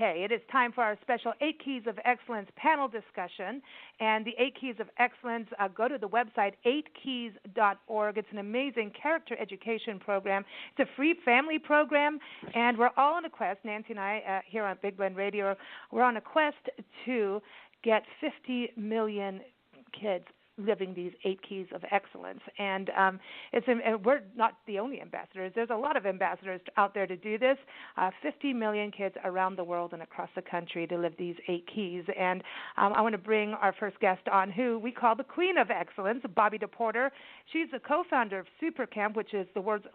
Okay, it is time for our special 8 Keys of Excellence panel discussion. And the 8 Keys of Excellence, go to the website 8keys.org. It's an amazing character education program. It's a free family program, and we're all on a quest. Nancy and I here on Big Blend Radio, we're on a quest to get 50 million kids living these 8 Keys of Excellence. And we're not the only ambassadors. There's a lot of ambassadors out there to do this. 50 million kids around the world and across the country to live these 8 Keys. And I want to bring our first guest on, who we call the Queen of Excellence, Bobbi DePorter. She's the co-founder of Super Camp, which is the world's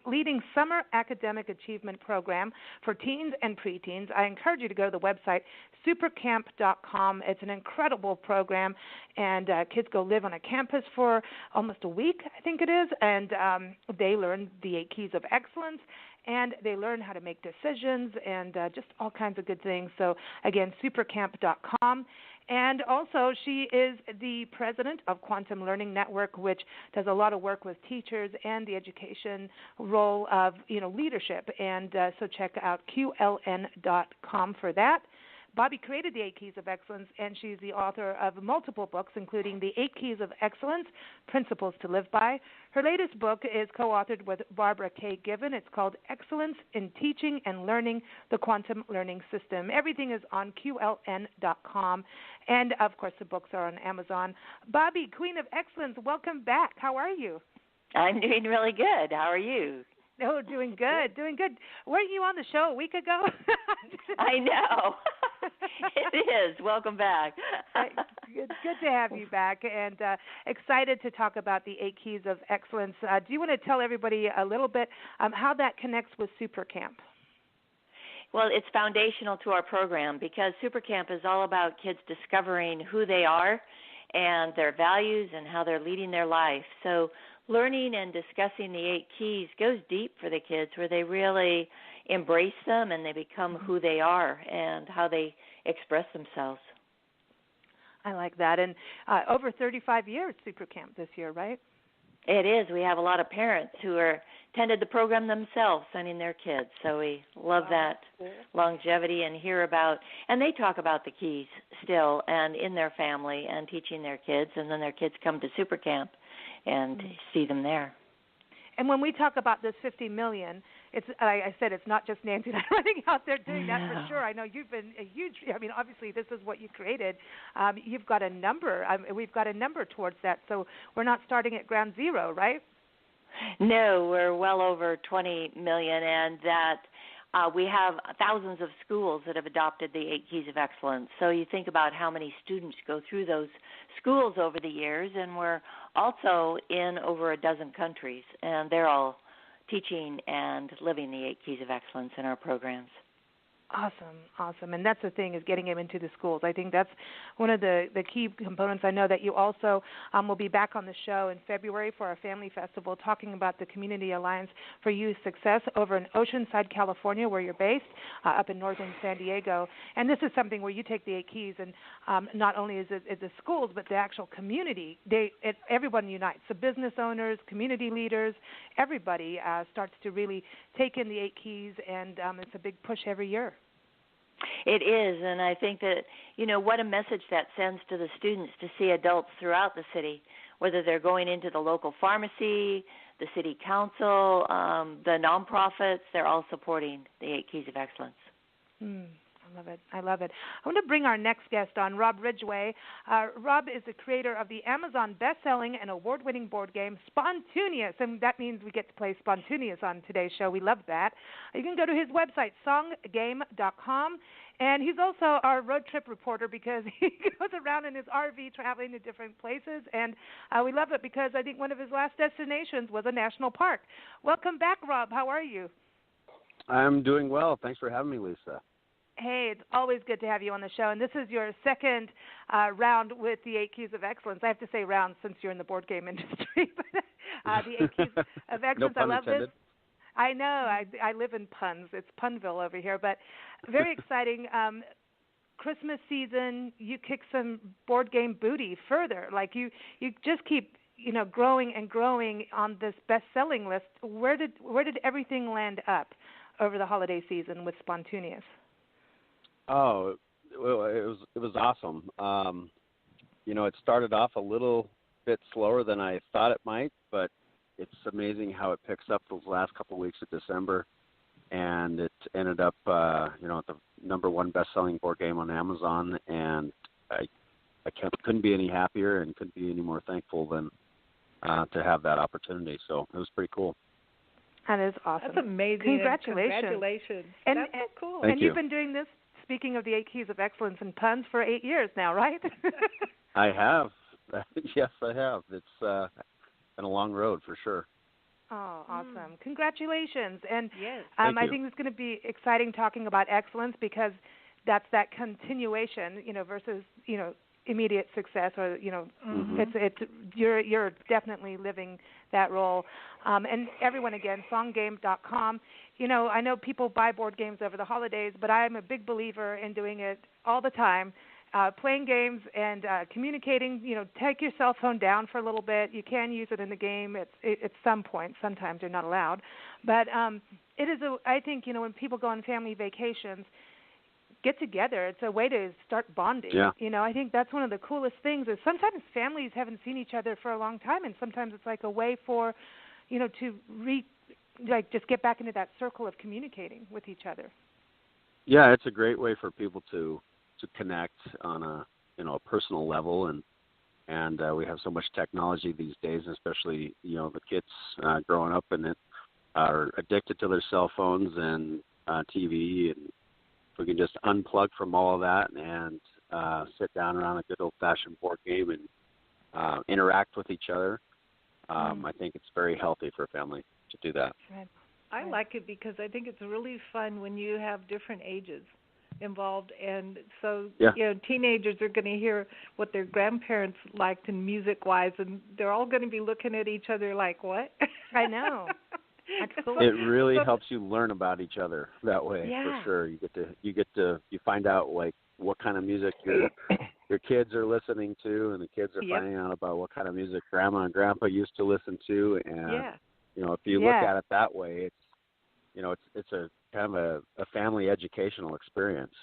leading summer academic achievement program for teens and preteens. I encourage you to go to the website, supercamp.com. It's an incredible program, and kids go live on a campus for almost a week, I think it is, and they learn the 8 Keys of Excellence, and they learn how to make decisions and just all kinds of good things. So, again, supercamp.com. And also, she is the president of Quantum Learning Network, which does a lot of work with teachers and the education role of, leadership. And so check out qln.com for that. Bobbi created the 8 Keys of Excellence, and she's the author of multiple books, including the 8 Keys of Excellence, Principles to Live By. Her latest book is co-authored with Barbara K. Given. It's called Excellence in Teaching and Learning, the Quantum Learning System. Everything is on qln.com, and, of course, the books are on Amazon. Bobbi, Queen of Excellence, welcome back. How are you? I'm doing really good. How are you? Oh, doing good. Weren't you on the show a week ago? I know. It is. Welcome back. Good to have you back, and excited to talk about the 8 Keys of Excellence. Do you want to tell everybody a little bit how that connects with Super Camp? Well, it's foundational to our program because Super Camp is all about kids discovering who they are and their values and how they're leading their life. So learning and discussing the 8 keys goes deep for the kids, where they really embrace them and they become who they are and how they express themselves. I like that. And over 35 years Super Camp this year, right? It is. We have a lot of parents who attended the program themselves, sending their kids. So we love that longevity and hear about, and they talk about the keys still and in their family and teaching their kids, and then their kids come to Super Camp and see them there. And when we talk about this 50 million, it's like I said, it's not just Nancy and I running out there doing that for sure. I know you've been a huge, obviously this is what you created. You've got a number. We've got a number towards that. So we're not starting at ground zero, right? No, we're well over 20 million, and that we have thousands of schools that have adopted the 8 Keys of Excellence. So you think about how many students go through those schools over the years, and we're also in over a dozen countries, and they're all teaching and living the 8 Keys of Excellence in our programs. Awesome. And that's the thing, is getting them into the schools. I think that's one of the key components. I know that you also will be back on the show in February for our Family Festival, talking about the Community Alliance for Youth Success over in Oceanside, California, where you're based, up in northern San Diego. And this is something where you take the 8 keys, and not only is it the schools, but the actual community. Everyone unites. The business owners, community leaders, everybody starts to really take in the 8 keys, and it's a big push every year. It is, and I think that, what a message that sends to the students to see adults throughout the city, whether they're going into the local pharmacy, the city council, the nonprofits, they're all supporting the 8 Keys of Excellence. I love it. I want to bring our next guest on, Rob Ridgway. Rob is the creator of the Amazon best-selling and award-winning board game Spontunious, and that means we get to play Spontunious on today's show. We love that. You can go to his website, songgame.com, and he's also our road trip reporter because he goes around in his RV traveling to different places, and we love it because I think one of his last destinations was a national park. Welcome back, Rob. How are you? I'm doing well. Thanks for having me, Lisa. Hey, it's always good to have you on the show. And this is your second round with the 8 Keys of Excellence. I have to say round since you're in the board game industry. But the 8 Keys of Excellence, no pun I love intended. this. I know. I live in puns. It's Punville over here. But very exciting. Christmas season, you kick some board game booty further. Like you just keep growing and growing on this best-selling list. Where did everything land up over the holiday season with Spontunious? Oh, well, it was awesome. It started off a little bit slower than I thought it might, but it's amazing how it picks up those last couple of weeks of December, and it ended up, at the number one best-selling board game on Amazon, and I couldn't be any happier and couldn't be any more thankful than to have that opportunity. So it was pretty cool. That is awesome. That's amazing. Congratulations. And that's so cool. Thank and you. You've been doing this, speaking of the 8 Keys of Excellence and puns, for 8 years now, right? I have. Yes, I have. It's been a long road for sure. Oh, awesome. Congratulations. And yes. I think it's going to be exciting talking about excellence, because that's that continuation, versus, immediate success, or, you're definitely living that role. And everyone, again, songgame.com. I know people buy board games over the holidays, but I'm a big believer in doing it all the time. Playing games and communicating. Take your cell phone down for a little bit. You can use it in the game at some point. Sometimes you're not allowed, but it is. I think when people go on family vacations, get together. It's a way to start bonding. Yeah. I think that's one of the coolest things. Is sometimes families haven't seen each other for a long time, and sometimes it's like a way for, to just get back into that circle of communicating with each other. Yeah, it's a great way for people to connect on a a personal level, and we have so much technology these days, especially the kids growing up and are addicted to their cell phones and TV, and we can just unplug from all of that and sit down around a good old-fashioned board game and interact with each other. I think it's very healthy for a family to do that. Right. I like it because I think it's really fun when you have different ages involved, and so teenagers are going to hear what their grandparents liked in music-wise, and they're all going to be looking at each other like, what? I know. That's cool. It really helps you learn about each other that way, Yeah. for sure. You find out like what kind of music your kids are listening to, and the kids are finding out about what kind of music grandma and grandpa used to listen to, and if you look at it that way, it's a kind of a family educational experience.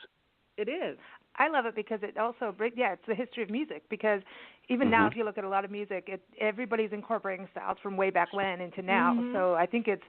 It is. I love it because it also it's the history of music, because even now, if you look at a lot of music, everybody's incorporating styles from way back when into now. So I think it's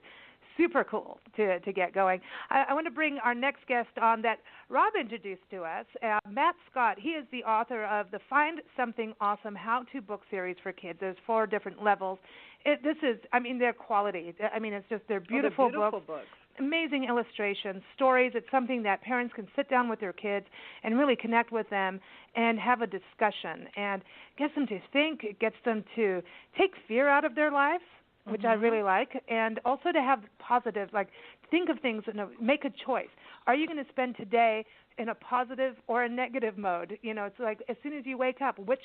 super cool to get going. I want to bring our next guest on that Rob introduced to us, Matt Scott. He is the author of the Find Something Awesome How-To Book Series for Kids. There's 4 different levels. They're quality. It's just, they're beautiful, books. Amazing illustrations, stories. It's something that parents can sit down with their kids and really connect with them and have a discussion, and gets them to think. It gets them to take fear out of their lives, which I really like, and also to have positive, think of things, make a choice. Are you going to spend today in a positive or a negative mode? It's like as soon as you wake up, which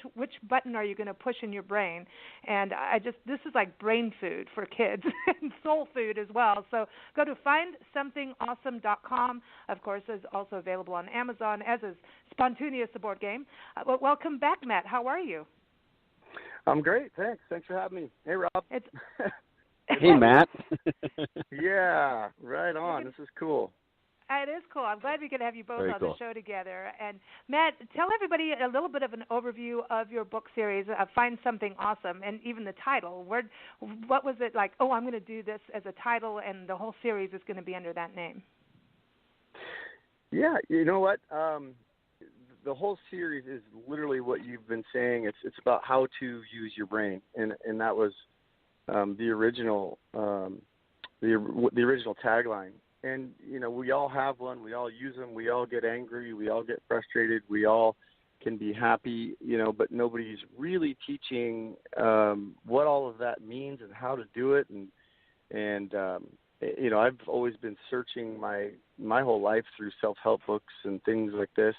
button are you going to push in your brain? And this is like brain food for kids and soul food as well. So go to findsomethingawesome.com. Of course, it's also available on Amazon, as is Spontaneous, the board game. Welcome back, Matt. How are you? I'm great, thanks. Thanks for having me. Hey, Rob. Hey, Matt. Yeah, right on. This is cool. It is cool. I'm glad we could have you both Very on cool. the show together. And Matt, tell everybody a little bit of an overview of your book series, Find Something Awesome, and even the title. What was it like? Oh, I'm going to do this as a title, and the whole series is going to be under that name. Yeah, you know what? The whole series is literally what you've been saying. It's about how to use your brain, and that was the original tagline. And we all have one. We all use them. We all get angry. We all get frustrated. We all can be happy. But nobody's really teaching what all of that means and how to do it. And I've always been searching my whole life through self-help books and things like this,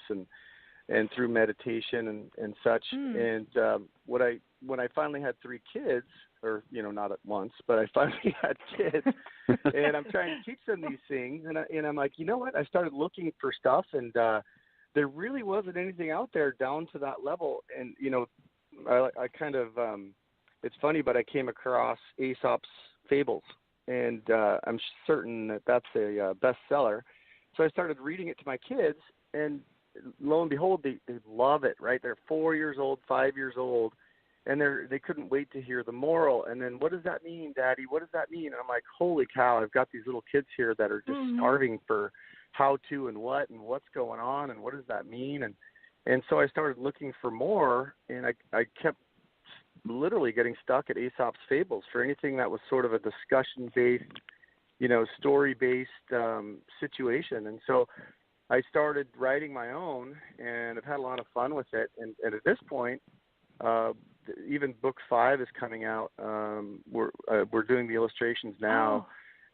and through meditation and such. And when I finally had 3 kids, or not at once, but I finally had kids, and I'm trying to teach them these things, and I'm like, you know what? I started looking for stuff, and there really wasn't anything out there down to that level. And I kind of it's funny, but I came across Aesop's Fables, and I'm certain that that's a bestseller. So I started reading it to my kids, and lo and behold, they love it, right? They're 4 years old, 5 years old, and they couldn't wait to hear the moral. And then, what does that mean, Daddy? What does that mean? And I'm like, holy cow, I've got these little kids here that are just starving for how to and what's going on and what does that mean. And so I started looking for more, and I kept literally getting stuck at Aesop's Fables for anything that was sort of a discussion-based, story-based situation. And so I started writing my own, and I've had a lot of fun with it. And at this point, even book 5 is coming out. We're doing the illustrations now,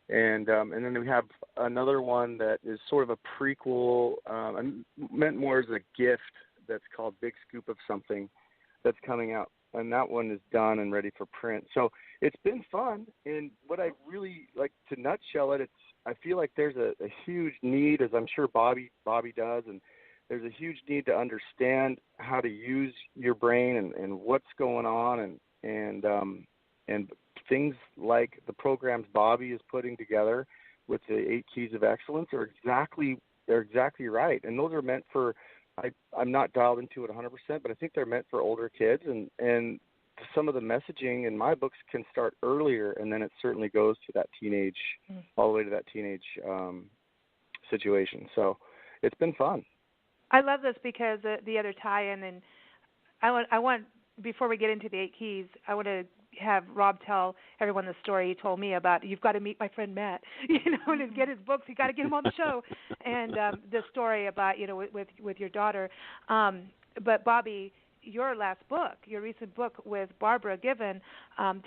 and then we have another one that is sort of a prequel, meant more as a gift, that's called Big Scoop of Something, that's coming out, and that one is done and ready for print. So it's been fun, and what I really like to nutshell it, I feel like there's a huge need, as I'm sure Bobby does, and there's a huge need to understand how to use your brain and what's going on, and things like the programs Bobby is putting together with the 8 Keys of Excellence are exactly right, and those are meant for. I'm not dialed into it 100%, but I think they're meant for older kids, and some of the messaging in my books can start earlier, and then it certainly goes to that teenage, all the way to that teenage situation. So it's been fun. I love this because the other tie-in, and I want before we get into the 8 keys, I want to have Rob tell everyone the story he told me about. You've got to meet my friend Matt, and get his books. You got to get him on the show, and the story about with your daughter. But Bobby, your last book, your recent book with Barbara Given,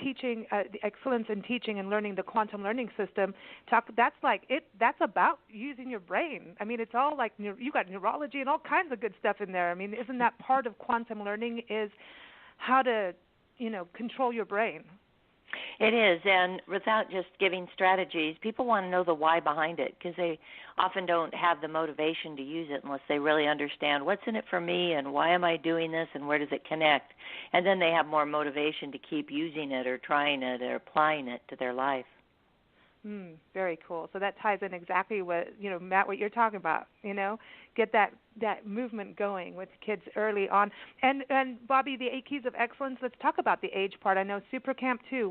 teaching the excellence in teaching and learning the quantum learning system. That's about using your brain. I mean, it's all like you got neurology and all kinds of good stuff in there. I mean, isn't that part of quantum learning? Is how to control your brain. It is, and without just giving strategies, people want to know the why behind it, because they often don't have the motivation to use it unless they really understand what's in it for me and why am I doing this and where does it connect. And then they have more motivation to keep using it or trying it or applying it to their life. Very cool. So that ties in exactly what, Matt, what you're talking about, get that movement going with kids early on. And Bobby, the 8 Keys of Excellence, let's talk about the age part. I know Super Camp too.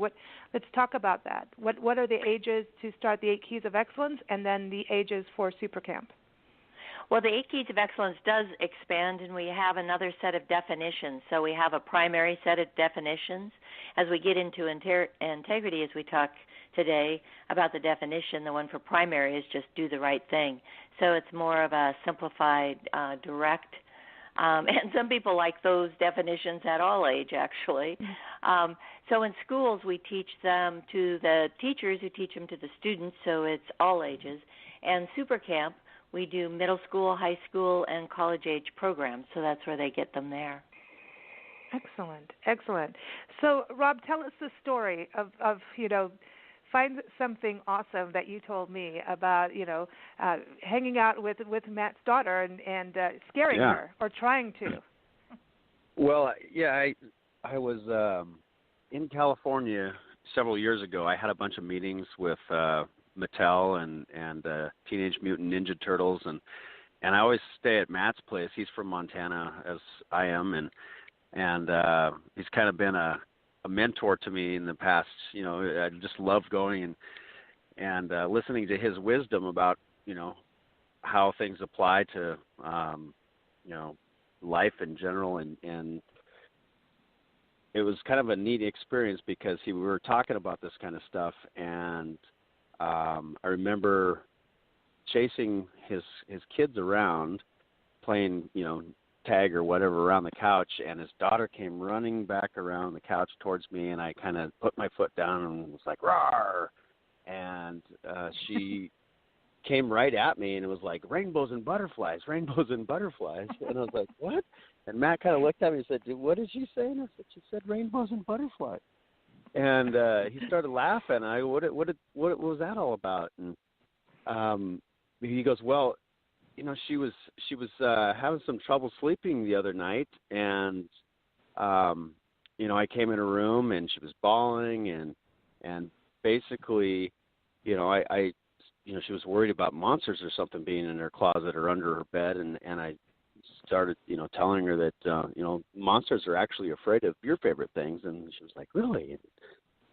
Let's talk about that. What are the ages to start the 8 Keys of Excellence and then the ages for Super Camp? Well, the 8 Keys of Excellence does expand, and we have another set of definitions. So we have a primary set of definitions. As we get into integrity, as we talk today about the definition, the one for primary is just do the right thing. So it's more of a simplified, direct, and some people like those definitions at all age, actually. So in schools, we teach them to the teachers who teach them to the students, so it's all ages. And Super Camp, we do middle school, high school, and college-age programs, so that's where they get them there. Excellent. So, Rob, tell us the story of find something awesome that you told me about, hanging out with Matt's daughter and scaring her or trying to. Well, I was in California several years ago. I had a bunch of meetings with Mattel and Teenage Mutant Ninja Turtles, and I always stay at Matt's place. He's from Montana, as I am, and he's kind of been a mentor to me in the past. I just love going and listening to his wisdom about how things apply to life in general, and it was kind of a neat experience because we were talking about this kind of stuff, and I remember chasing his kids around, playing tag or whatever around the couch, and his daughter came running back around the couch towards me, and I kind of put my foot down and was like, "Rawr!" And she came right at me, and it was like, rainbows and butterflies, and I was like, "What?" And Matt kind of looked at me and said, "What did she say?" And I said, "She said rainbows and butterflies." And he started laughing. What was that all about? And he goes, "Well, she was having some trouble sleeping the other night, and I came in her room and she was bawling, and basically, she was worried about monsters or something being in her closet or under her bed, and I started, telling her that, monsters are actually afraid of your favorite things. And she was like, really?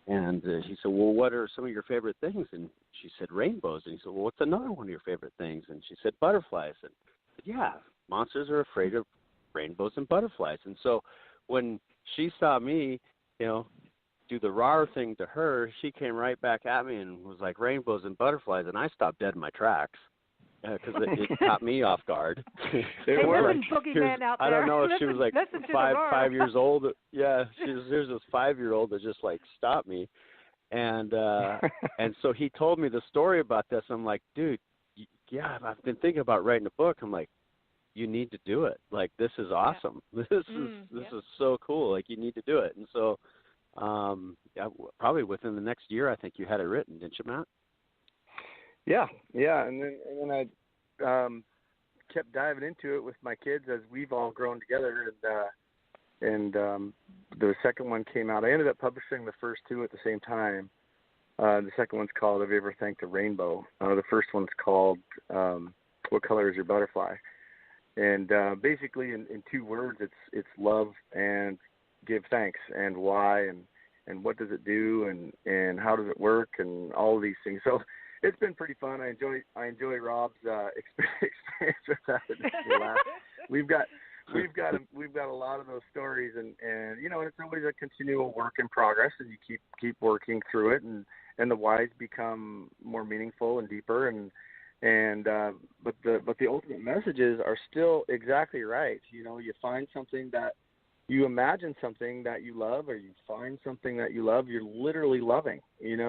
And he said, well, what are some of your favorite things? And she said, rainbows. And he said, well, what's another one of your favorite things? And she said, butterflies. And I said, yeah, monsters are afraid of rainbows and butterflies. And so when she saw me, do the raw thing to her, she came right back at me and was like, rainbows and butterflies. And I stopped dead in my tracks. Because it caught me off guard. There's a boogeyman out there. I don't know if she was like listen to 5 years old. Yeah, there's this 5-year-old that just like stopped me, and so he told me the story about this. I'm like, dude, yeah, I've been thinking about writing a book. I'm like, you need to do it. Like, this is awesome. Yeah. This is so cool. Like, you need to do it. And so, probably within the next year, I think you had it written, didn't you, Matt? Yeah, and then I kept diving into it with my kids as we've all grown together, and the second one came out. I ended up publishing the first two at the same time. The second one's called "Have You Ever Thanked a Rainbow?" The first one's called "What Color Is Your Butterfly?" And basically, in 2 words, it's love and give thanks, and why, and what does it do, and how does it work, and all of these things. So it's been pretty fun. I enjoy Rob's experience with that. We've got a lot of those stories, and it's always a continual work in progress, and you keep working through it, and the whys become more meaningful and deeper, but the ultimate messages are still exactly right. You find something that you imagine something that you love, or you find something that you love, you're literally loving.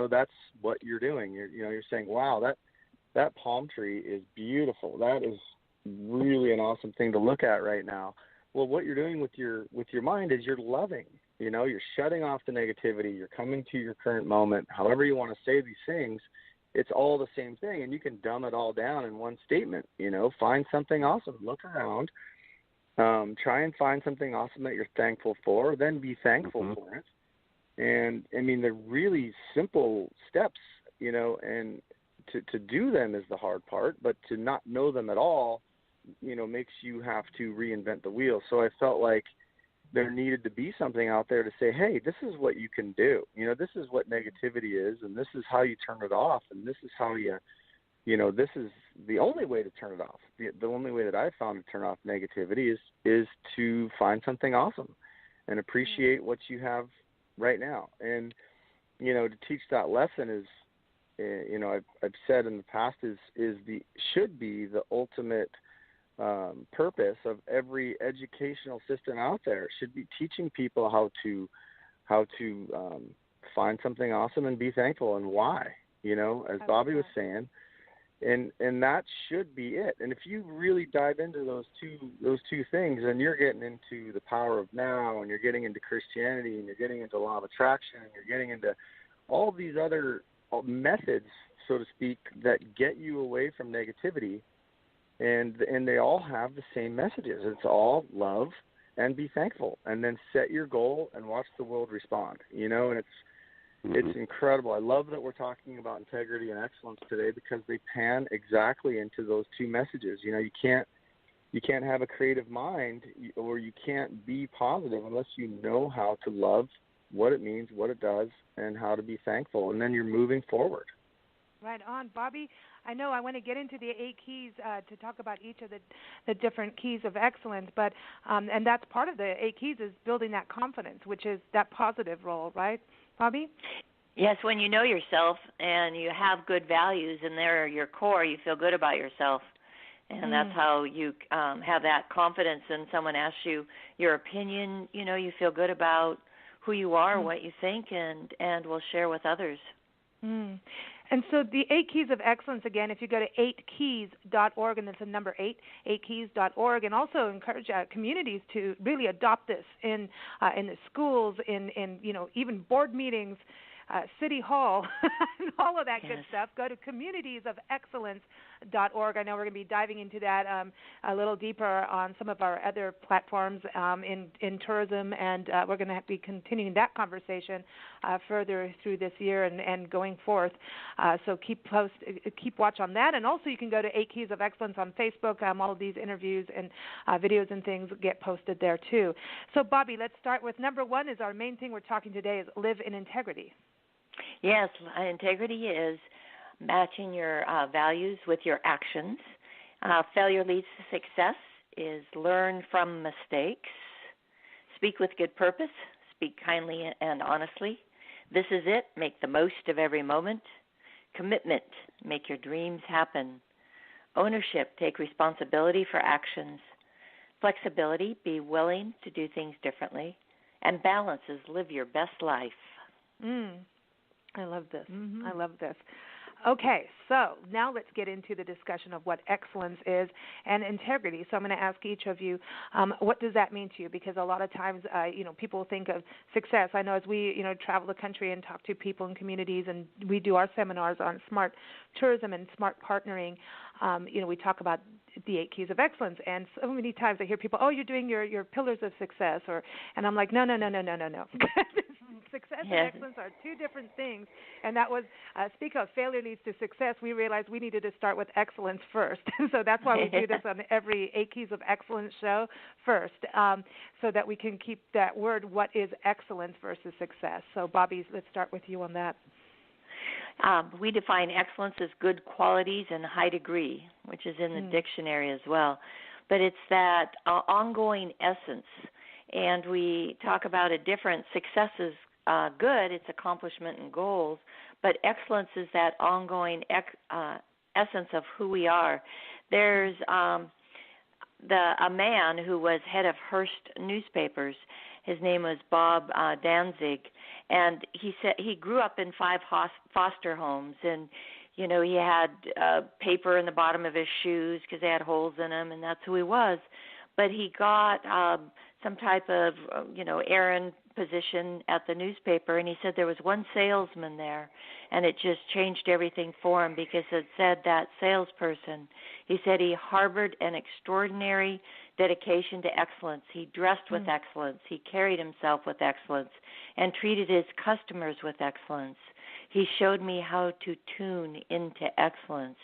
That's what you're doing. You're saying, wow, that palm tree is beautiful. That is really an awesome thing to look at right now. Well, what you're doing with your mind is you're loving. You're shutting off the negativity. You're coming to your current moment. However you want to say these things, it's all the same thing, and you can dumb it all down in one statement. Find something awesome. Look around. Try and find something awesome that you're thankful for, then be thankful for it. And I mean, they're really simple steps, and to do them is the hard part, but to not know them at all, makes you have to reinvent the wheel. So I felt like there needed to be something out there to say, hey, this is what you can do. This is what negativity is, and this is how you turn it off, and this is how this is the only way to turn it off. The only way that I've found to turn off negativity is to find something awesome and appreciate what you have right now. And, to teach that lesson is, I've said in the past should be the ultimate purpose of every educational system out there. It should be teaching people how to find something awesome and be thankful, and why, as Bobby was saying. And that should be it. And if you really dive into those two things, then you're getting into the power of now, and you're getting into Christianity, and you're getting into law of attraction, and you're getting into all these other methods, so to speak, that get you away from negativity. And they all have the same messages. It's all love and be thankful, and then set your goal and watch the world respond. And it's incredible. I love that we're talking about integrity and excellence today, because they pan exactly into those two messages. You can't have a creative mind, or you can't be positive unless you know how to love, what it means, what it does, and how to be thankful, and then you're moving forward. Right on. Bobby, I know I want to get into the 8 keys to talk about each of the different keys of excellence, but and that's part of the 8 keys is building that confidence, which is that positive role, right, Bobby? Yes, when you know yourself and you have good values and they're your core, you feel good about yourself. And that's how you have that confidence. And someone asks you your opinion, you feel good about who you are, what you think, and will share with others. And so the 8 keys of excellence, again, if you go to 8keys.org, and that's the number 8, 8keys.org, and also encourage communities to really adopt this in the schools, in even board meetings, City Hall, and all of that good stuff, go to communitiesofexcellence.org. I know we're going to be diving into that a little deeper on some of our other platforms in tourism, and we're going to be continuing that conversation further through this year and going forth. So keep watch on that, and also you can go to 8 Keys of Excellence on Facebook. All of these interviews and videos and things get posted there too. So Bobby, let's start with number one. Is our main thing we're talking today is live in integrity. Yes, integrity is matching your values with your actions. Failure leads to success is learn from mistakes. Speak with good purpose. Speak kindly and honestly. This is it. Make the most of every moment. Commitment. Make your dreams happen. Ownership. Take responsibility for actions. Flexibility. Be willing to do things differently. And balance is live your best life. I love this. I love this. Okay, so now let's get into the discussion of what excellence is and integrity. So I'm going to ask each of you, what does that mean to you? Because a lot of times, people think of success. I know as we, travel the country and talk to people in communities, and we do our seminars on smart tourism and smart partnering. We talk about the 8 Keys of Excellence, and so many times I hear people, "Oh, you're doing your pillars of success," and I'm like, no. Success and excellence are two different things, and that was, speak of failure leads to success, we realized we needed to start with excellence first. So that's why we do this on every 8 Keys of Excellence show first, so that we can keep that word, what is excellence versus success. So Bobby, let's start with you on that. We define excellence as good qualities and high degree, which is in the dictionary as well. But it's that ongoing essence, and we talk about a different success is good, it's accomplishment and goals, but excellence is that ongoing essence of who we are. There's a man who was head of Hearst newspapers. His name was Bob Danzig, and he said he grew up in 5 foster homes, and he had paper in the bottom of his shoes because they had holes in them, and that's who he was. But he got some type of errand position at the newspaper, and he said there was one salesman there, and it just changed everything for him because it said that salesperson, he said he harbored an extraordinary dedication to excellence. He dressed with excellence. He carried himself with excellence and treated his customers with excellence. He showed me how to tune into excellence.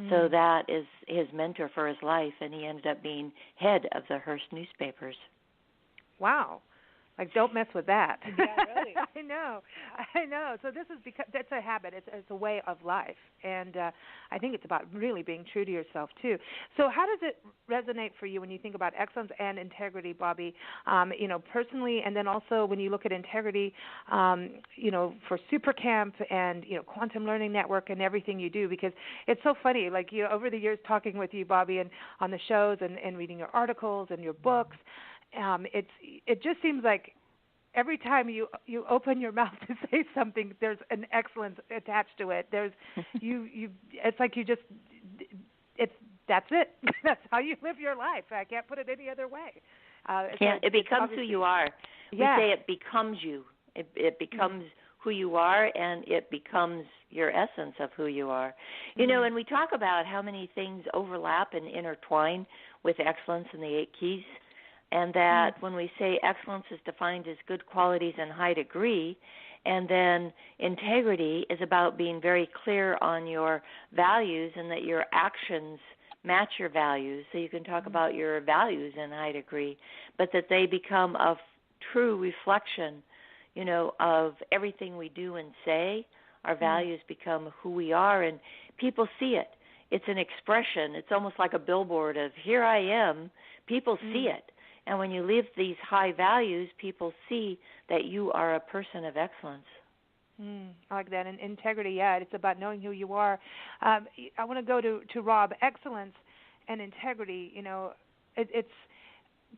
So that is his mentor for his life, and he ended up being head of the Hearst newspapers. Wow. Like, don't mess with that. Yeah, really. I know. So this is because that's a habit. It's a way of life, and I think it's about really being true to yourself too. So how does it resonate for you when you think about excellence and integrity, Bobby? Personally, and then also when you look at integrity, for SuperCamp and Quantum Learning Network and everything you do, because it's so funny. Like over the years talking with you, Bobby, and on the shows and reading your articles and your books. It just seems like every time you open your mouth to say something, there's an excellence attached to it. There's it's like that's it. That's how you live your life. I can't put it any other way. It becomes who you are. We say it becomes you. It becomes who you are, and it becomes your essence of who you are. And we talk about how many things overlap and intertwine with excellence in the 8 keys. And that when we say excellence is defined as good qualities and high degree, and then integrity is about being very clear on your values and that your actions match your values. So you can talk about your values in high degree, but that they become a true reflection, of everything we do and say. Our values become who we are, and people see it. It's an expression. It's almost like a billboard of here I am. People see it. And when you live these high values, people see that you are a person of excellence. I like that. And integrity, it's about knowing who you are. I want to go to Rob. Excellence and integrity, it's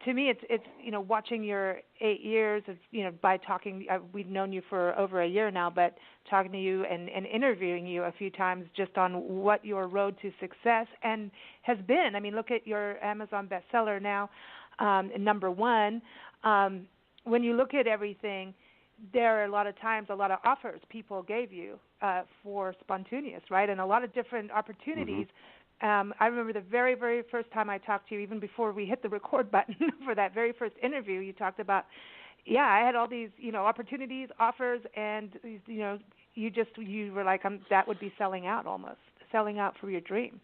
to me, it's watching your 8 years of, by talking, we've known you for over a year now, but talking to you and interviewing you a few times just on what your road to success and has been. I mean, look at your Amazon bestseller now. Number one, when you look at everything, there are a lot of times, a lot of offers people gave you for Spontaneous, right? And a lot of different opportunities. I remember the very, very first time I talked to you, even before we hit the record button for that very first interview, you talked about, I had all these, opportunities, offers, and, you were like, that would be selling out almost, selling out for your dream.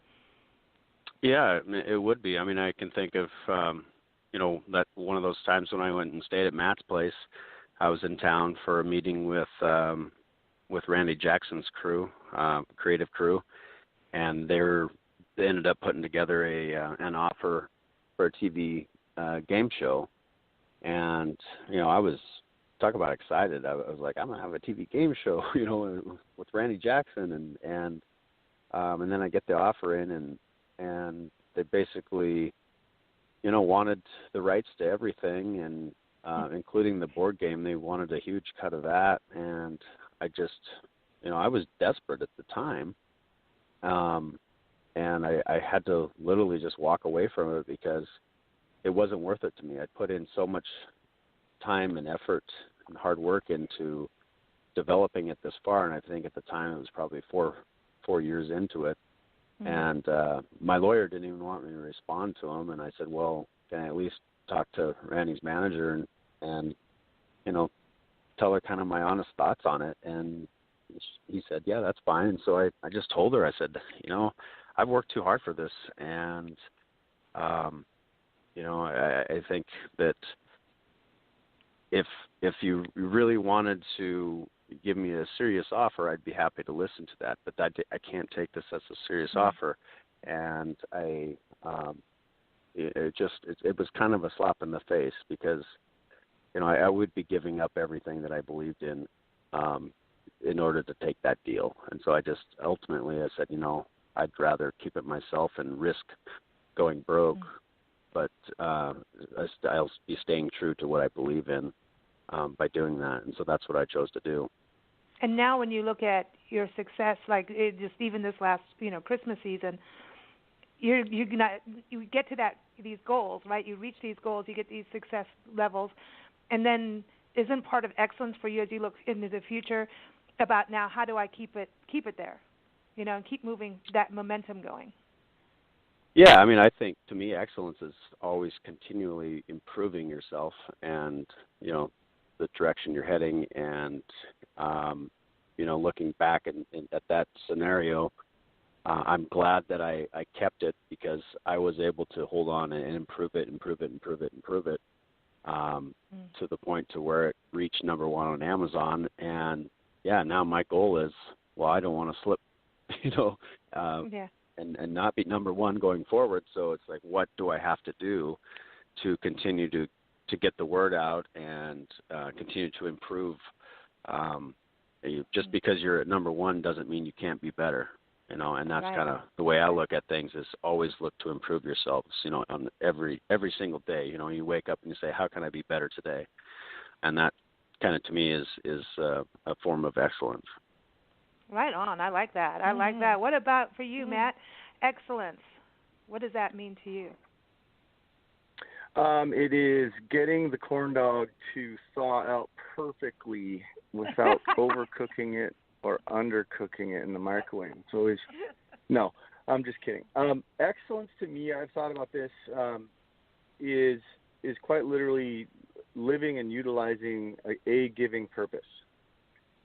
Yeah, it would be. I mean, I can think of, that one of those times when I went and stayed at Matt's place. I was in town for a meeting with Randy Jackson's crew, creative crew, and they ended up putting together an offer for a TV game show. And, I was, talk about excited. I was like, I'm going to have a TV game show, with Randy Jackson. And then I get the offer in, and they basically, wanted the rights to everything, and including the board game. They wanted a huge cut of that. And I just, I was desperate at the time. And I had to literally just walk away from it because it wasn't worth it to me. I'd put in so much time and effort and hard work into developing it this far, and I think at the time it was probably four years into it. And my lawyer didn't even want me to respond to him, and I said, well, can I at least talk to Randy's manager and tell her kind of my honest thoughts on it? And he said, yeah, that's fine. And so I just told her, I said, I've worked too hard for this, and I think that if you really wanted to give me a serious offer, I'd be happy to listen to that. But I can't take this as a serious offer, and it was kind of a slap in the face because I would be giving up everything that I believed in order to take that deal. And so I just ultimately I said, I'd rather keep it myself and risk going broke, but I'll be staying true to what I believe in by doing that. And so that's what I chose to do. And now when you look at your success, like just even this last, Christmas season, you get to these goals, right? You reach these goals, you get these success levels, and then isn't part of excellence for you as you look into the future about now how do I keep it there, and keep moving that momentum going? Yeah, I mean, I think to me excellence is always continually improving yourself and, the direction you're heading, and looking back at that scenario, I'm glad that I kept it because I was able to hold on and improve it to the point to where it reached number one on Amazon. And now my goal is, I don't want to slip, and not be number one going forward. So it's like, what do I have to do to continue to get the word out and continue to improve? Just because you're at number one doesn't mean you can't be better, and that's kind of the way I look at things, is always look to improve yourselves, on every single day. You wake up and you say, how can I be better today? And that kind of to me is a form of excellence. Right on. I like that. I like that. What about for you, Matt? Excellence. What does that mean to you? It is getting the corn dog to thaw out perfectly without overcooking it or undercooking it in the microwave. It's always no. I'm just kidding. Excellence to me, I've thought about this, is quite literally living and utilizing a giving purpose.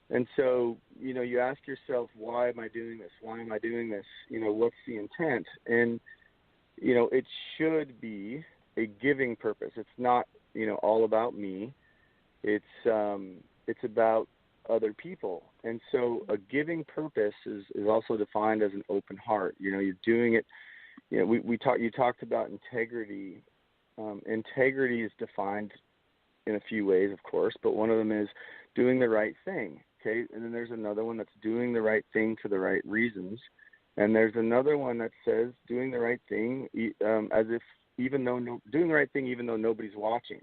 And so, you ask yourself, why am I doing this? Why am I doing this? What's the intent? And, it should be a giving purpose. It's not, all about me. It's about other people. And so a giving purpose is also defined as an open heart. You're doing it. You talked about integrity. Integrity is defined in a few ways, of course, but one of them is doing the right thing. Okay, and then there's another one that's doing the right thing for the right reasons, and there's another one that says doing the right thing doing the right thing even though nobody's watching.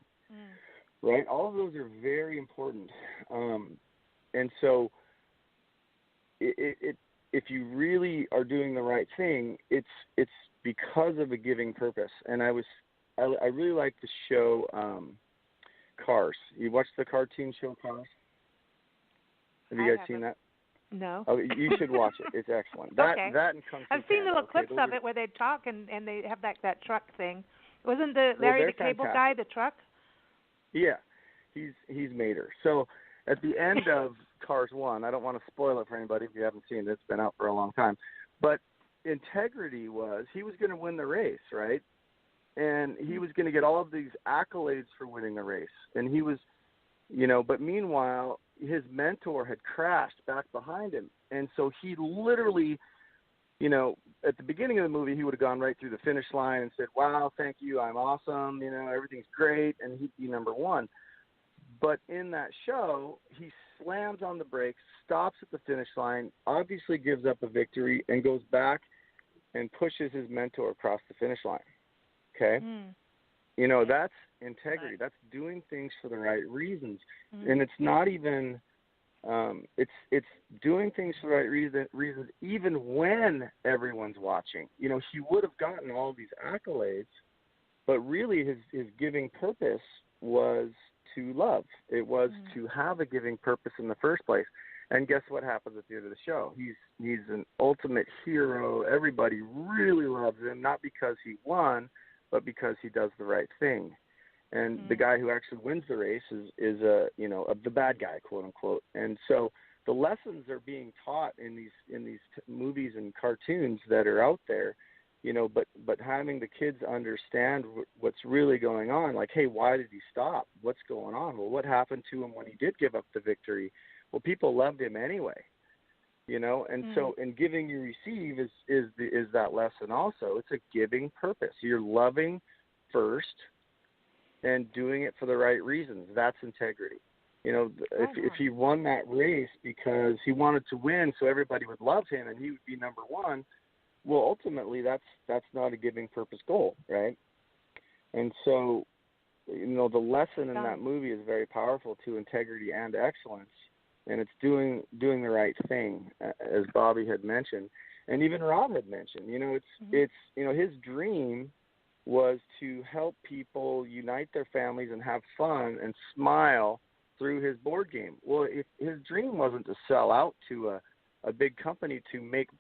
Right? All of those are very important, and so if you really are doing the right thing, it's because of a giving purpose. And I really like the show Cars. You watched the cartoon show Cars? Have you guys seen that? No. Oh, you should watch it. It's excellent. That and Kung Fu I've seen Panda. little clips of it where they talk and they have that truck thing. Wasn't the Larry the Cable Guy the truck? Yeah, he's made her. So at the end of Cars 1, I don't want to spoil it for anybody if you haven't seen it. It's been out for a long time. But integrity was he was going to win the race, right? And he was going to get all of these accolades for winning the race. And he was, but meanwhile, his mentor had crashed back behind him. And so he literally, at the beginning of the movie, he would have gone right through the finish line and said, wow, thank you, I'm awesome, everything's great, and he'd be number one. But in that show, he slams on the brakes, stops at the finish line, obviously gives up a victory, and goes back and pushes his mentor across the finish line. Okay? That's integrity. That's doing things for the right reasons. And it's not even it's doing things for the right reasons even when everyone's watching. He would have gotten all these accolades, but really his giving purpose was to love. It was to have a giving purpose in the first place. And guess what happens at the end of the show? He's an ultimate hero. Everybody really loves him, not because he won, but because he does the right thing. And the guy who actually wins the race is the bad guy, quote unquote. And so the lessons are being taught in these movies and cartoons that are out there, but having the kids understand what's really going on, like, hey, why did he stop? What's going on? Well, what happened to him when he did give up the victory? Well, people loved him anyway, and so in giving you receive is that lesson also. It's a giving purpose. You're loving first and doing it for the right reasons. That's integrity. If he won that race because he wanted to win so everybody would love him and he would be number one, well, ultimately that's not a giving purpose goal, right? And so, the lesson in that movie is very powerful to integrity and excellence. And it's doing the right thing, as Bobby had mentioned, and even Rob had mentioned. It's his dream was to help people unite their families and have fun and smile through his board game. Well, if his dream wasn't to sell out to a big company to make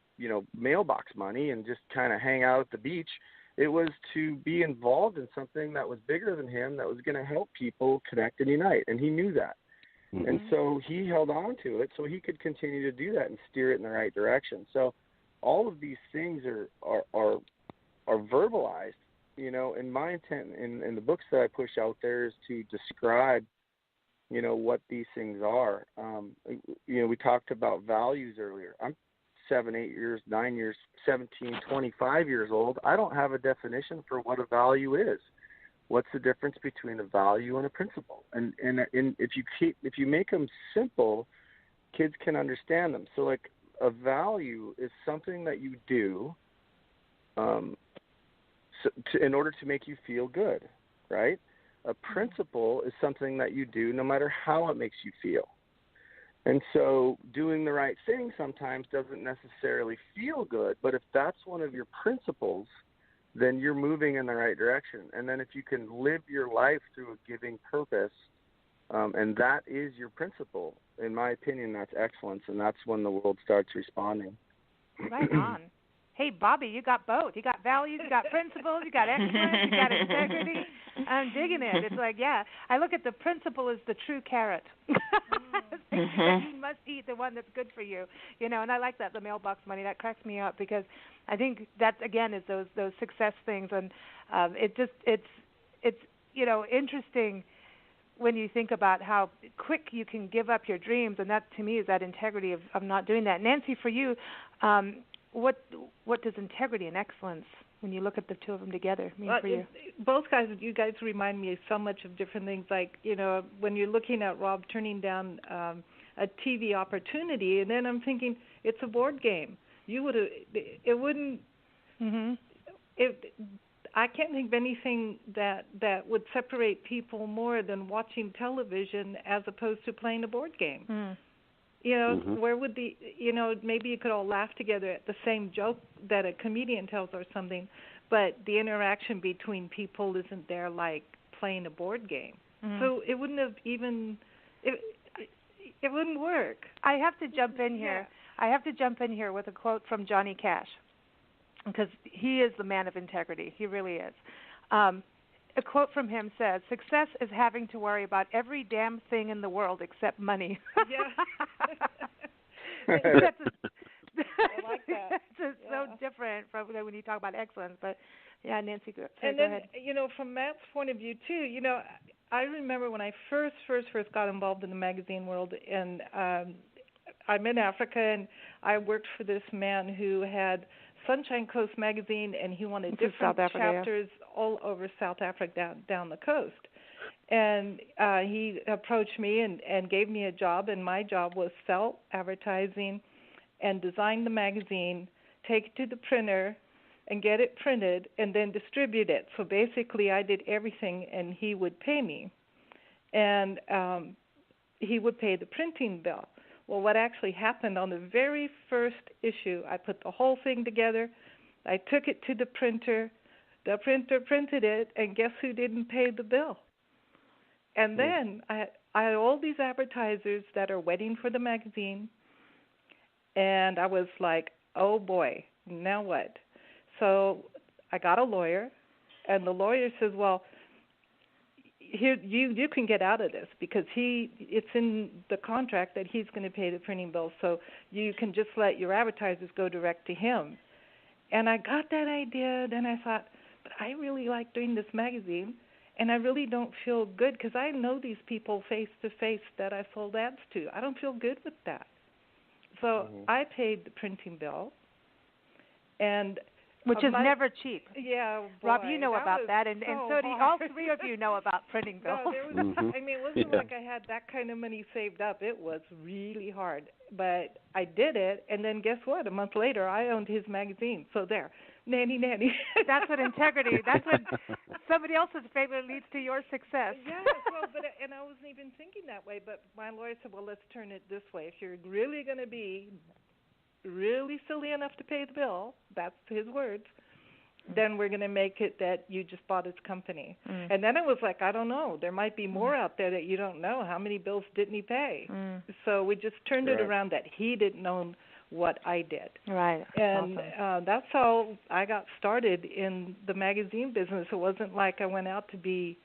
mailbox money and just kind of hang out at the beach, it was to be involved in something that was bigger than him, that was going to help people connect and unite, and he knew that. And so he held on to it so he could continue to do that and steer it in the right direction. So all of these things are verbalized, and my intent in the books that I push out there is to describe, what these things are. We talked about values earlier. I'm 7, 8 years, 9 years, 17, 25 years old. I don't have a definition for what a value is. What's the difference between a value and a principle? And if you make them simple, kids can understand them. So like a value is something that you do in order to make you feel good, right? A principle is something that you do no matter how it makes you feel. And so doing the right thing sometimes doesn't necessarily feel good, but if that's one of your principles, then you're moving in the right direction. And then if you can live your life through a giving purpose, and that is your principle, in my opinion, that's excellence, and that's when the world starts responding. Right on. Hey, Bobby, you got both. You got values, you got principles, you got excellence, you got integrity. I'm digging it. It's like, yeah, I look at the principle as the true carrot. You must eat the one that's good for you, and I like that, the mailbox money. That cracks me up because I think that, again, is those success things. And it's interesting when you think about how quick you can give up your dreams, and that, to me, is that integrity of not doing that. Nancy, for you, what does integrity and excellence, when you look at the two of them together, mean for you? Both guys, you guys remind me of so much of different things. Like, when you're looking at Rob turning down a TV opportunity, and then I'm thinking it's a board game. It wouldn't. I can't think of anything that would separate people more than watching television as opposed to playing a board game. Where would maybe you could all laugh together at the same joke that a comedian tells or something, but the interaction between people isn't there like playing a board game. So it wouldn't have even, It wouldn't work. I have to jump in here. Yeah. I have to jump in here with a quote from Johnny Cash, because he is the man of integrity. He really is. A quote from him says, "Success is having to worry about every damn thing in the world except money." Yeah. That's I like that. It's so different from when you talk about excellence. But yeah, Nancy, go And then, ahead. from Matt's point of view too, I remember when I first got involved in the magazine world, and I'm in Africa, and I worked for this man who had Sunshine Coast magazine, and he wanted different chapters all over South Africa down the coast. And he approached me and gave me a job, and my job was sell advertising and design the magazine, take it to the printer, and get it printed, and then distribute it. So basically I did everything, and he would pay me. And he would pay the printing bill. Well, what actually happened on the very first issue, I put the whole thing together, I took it to the printer printed it, and guess who didn't pay the bill? And then I had all these advertisers that are waiting for the magazine, and I was like, oh boy, now what? So I got a lawyer, and the lawyer says, well, here you can get out of this because it's in the contract that he's going to pay the printing bill, so you can just let your advertisers go direct to him. And I got that idea, then I thought, but I really like doing this magazine, and I really don't feel good because I know these people face to face that I sold ads to. I don't feel good with that. So I paid the printing bill, and which is never cheap. Yeah, boy, Rob, you know about that, and so do all three of you know about printing bills. No, there was, I mean, it wasn't like I had that kind of money saved up. It was really hard, but I did it, and then guess what? A month later, I owned his magazine. So there, nanny. That's what integrity. That's what somebody else's failure leads to your success. Yeah, well, and I wasn't even thinking that way. But my lawyer said, well, let's turn it this way. If you're really going to be really silly enough to pay the bill, that's his words, then we're going to make it that you just bought his company. And then it was like, I don't know, there might be more out there that you don't know. How many bills didn't he pay? So we just turned it around that he didn't know what I did. Right. And awesome. That's how I got started in the magazine business. It wasn't like I went out to be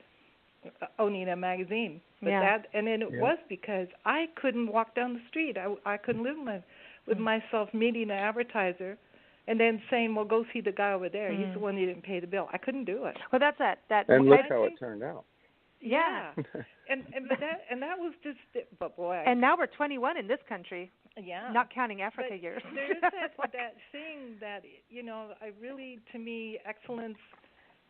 owning a magazine. But and then it was because I couldn't walk down the street. I couldn't live with myself meeting an advertiser and then saying, well, go see the guy over there. He's the one who didn't pay the bill. I couldn't do it. Well, that's that. And look how it turned out. Yeah. and that was just, but boy. And now we're 21 in this country. Yeah. Not counting Africa years. There is that thing that, I really, to me, excellence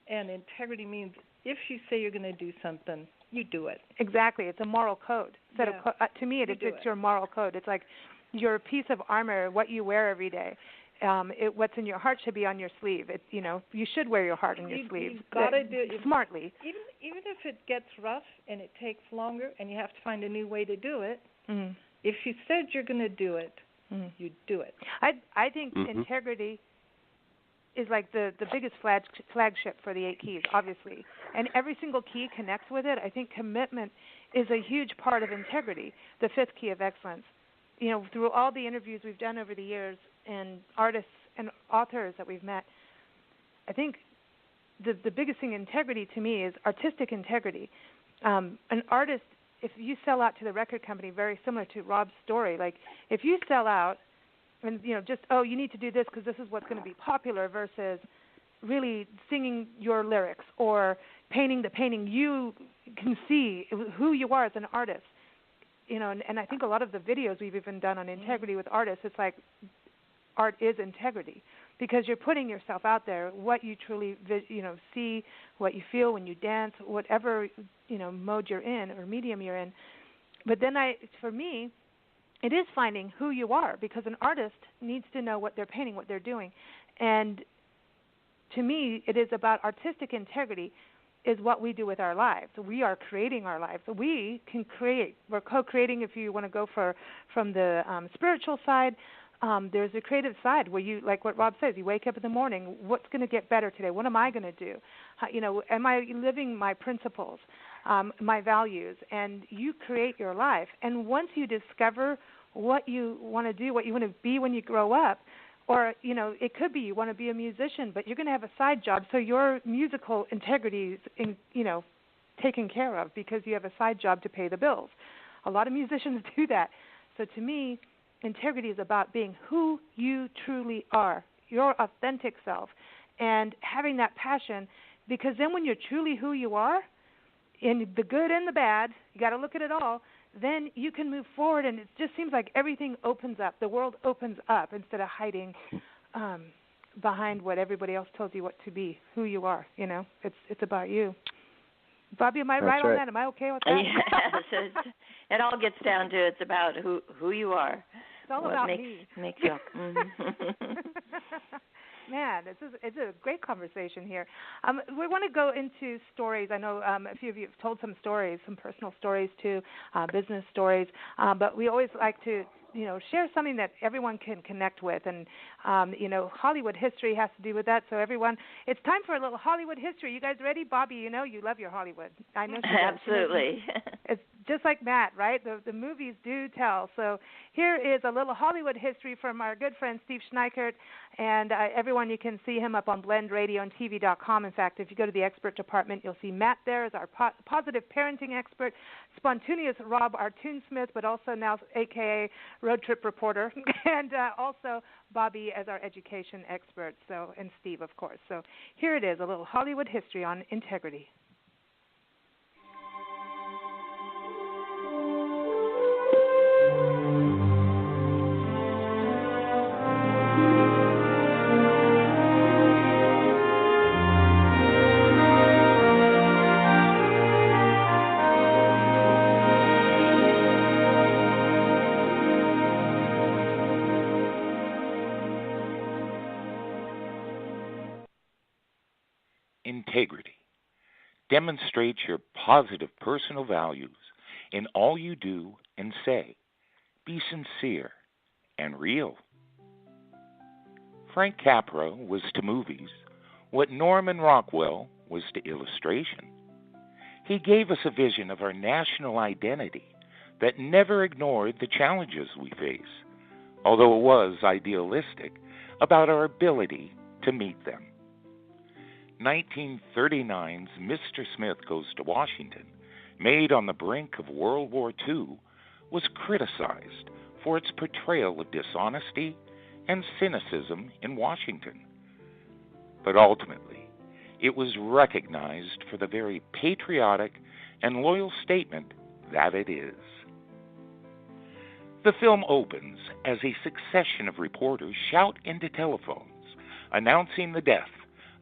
and integrity means if you say you're going to do something, you do it. Exactly. It's a moral code. To me, it's your moral code. It's like your piece of armor, what you wear every day. What's in your heart should be on your sleeve. You should wear your heart on your sleeve. You've got to do it smartly. Even if it gets rough and it takes longer and you have to find a new way to do it, if you said you're going to do it, you do it. I think integrity is like the biggest flagship for the 8 keys, obviously. And every single key connects with it. I think commitment is a huge part of integrity, the 5th key of excellence. Through all the interviews we've done over the years and artists and authors that we've met, I think the biggest thing in integrity to me is artistic integrity. An artist, if you sell out to the record company, very similar to Rob's story, like if you sell out and, just, you need to do this because this is what's going to be popular versus really singing your lyrics or painting the painting you can see who you are as an artist. And I think a lot of the videos we've even done on integrity with artists, it's like art is integrity because you're putting yourself out there, what you truly, see, what you feel when you dance, whatever, mode you're in or medium you're in. But then for me, it is finding who you are because an artist needs to know what they're painting, what they're doing. And to me, it is about artistic integrity is what we do with our lives. We are creating our lives. We can create. We're co-creating if you want to go from the spiritual side. There's a creative side where you, like what Rob says, you wake up in the morning, what's going to get better today? What am I going to do? Am I living my principles? my values, and you create your life. And once you discover what you want to do, what you want to be when you grow up, or, it could be you want to be a musician, but you're going to have a side job, so your musical integrity is, taken care of because you have a side job to pay the bills. A lot of musicians do that. So to me, integrity is about being who you truly are, your authentic self, and having that passion, because then when you're truly who you are, in the good and the bad, you got to look at it all, then you can move forward, and it just seems like everything opens up. The world opens up instead of hiding behind what everybody else told you what to be, who you are. It's about you. Bobby, am I right on that? Am I okay with that? Yes, it all gets down to it's about who you are. It's all about me. Makes you up. Mm-hmm. Man, it's a great conversation here. We want to go into stories. I know a few of you have told some stories, some personal stories too, business stories, but we always like to share something that everyone can connect with. And, Hollywood history has to do with that. So everyone, it's time for a little Hollywood history. You guys ready? Bobby, you love your Hollywood. I know she does. Absolutely. It's just like Matt, right? The movies do tell. So here is a little Hollywood history from our good friend Steve Schneikert. And everyone, you can see him up on BlendRadioandTV.com. In fact, if you go to the expert department, you'll see Matt there as our positive parenting expert, spontaneous Rob, our tunesmith, but also now a.k.a. road trip reporter, and also Bobby as our education expert, and Steve, of course. So here it is, a little Hollywood history on integrity. Integrity. Demonstrate your positive personal values in all you do and say. Be sincere and real. Frank Capra was to movies what Norman Rockwell was to illustration. He gave us a vision of our national identity that never ignored the challenges we face, although it was idealistic about our ability to meet them. 1939's Mr. Smith Goes to Washington, made on the brink of World War II, was criticized for its portrayal of dishonesty and cynicism in Washington. But ultimately, it was recognized for the very patriotic and loyal statement that it is. The film opens as a succession of reporters shout into telephones, announcing the death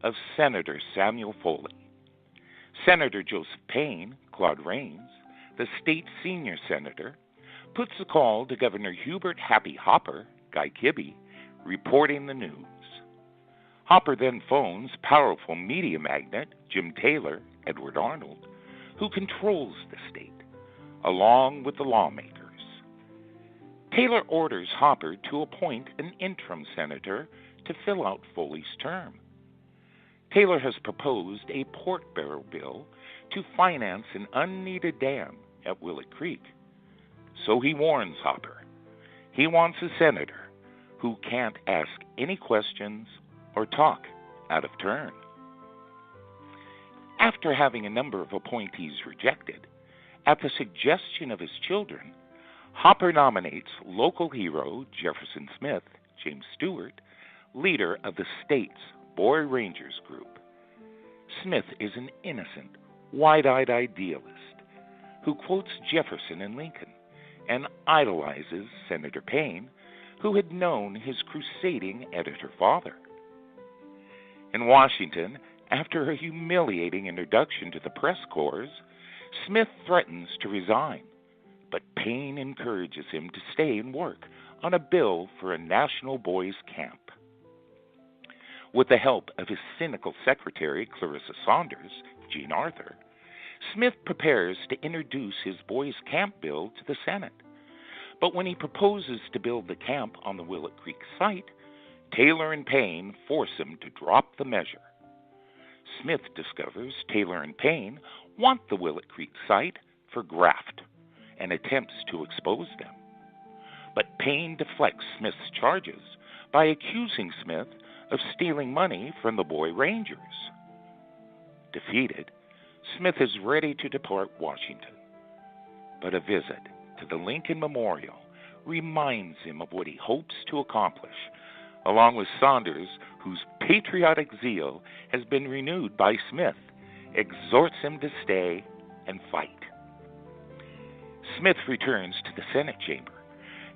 of Senator Samuel Foley. Senator Joseph Payne, Claude Rains, the state's senior senator, puts the call to Governor Hubert Happy Hopper, Guy Kibbe, reporting the news. Hopper then phones powerful media magnate Jim Taylor, Edward Arnold, who controls the state, along with the lawmakers. Taylor orders Hopper to appoint an interim senator to fill out Foley's term. Taylor has proposed a pork barrel bill to finance an unneeded dam at Willett Creek. So he warns Hopper. He wants a senator who can't ask any questions or talk out of turn. After having a number of appointees rejected, at the suggestion of his children, Hopper nominates local hero Jefferson Smith, James Stewart, leader of the state's Boy Rangers group. Smith is an innocent, wide-eyed idealist who quotes Jefferson and Lincoln and idolizes Senator Payne, who had known his crusading editor father. In Washington, after a humiliating introduction to the press corps, Smith threatens to resign, but Payne encourages him to stay and work on a bill for a national boys' camp. With the help of his cynical secretary, Clarissa Saunders, Jean Arthur, Smith prepares to introduce his boys' camp bill to the Senate. But when he proposes to build the camp on the Willett Creek site, Taylor and Payne force him to drop the measure. Smith discovers Taylor and Payne want the Willet Creek site for graft and attempts to expose them. But Payne deflects Smith's charges by accusing Smith of stealing money from the Boy Rangers. Defeated, Smith is ready to depart Washington, but a visit to the Lincoln Memorial reminds him of what he hopes to accomplish, along with Saunders, whose patriotic zeal has been renewed by Smith, exhorts him to stay and fight. Smith returns to the Senate chamber,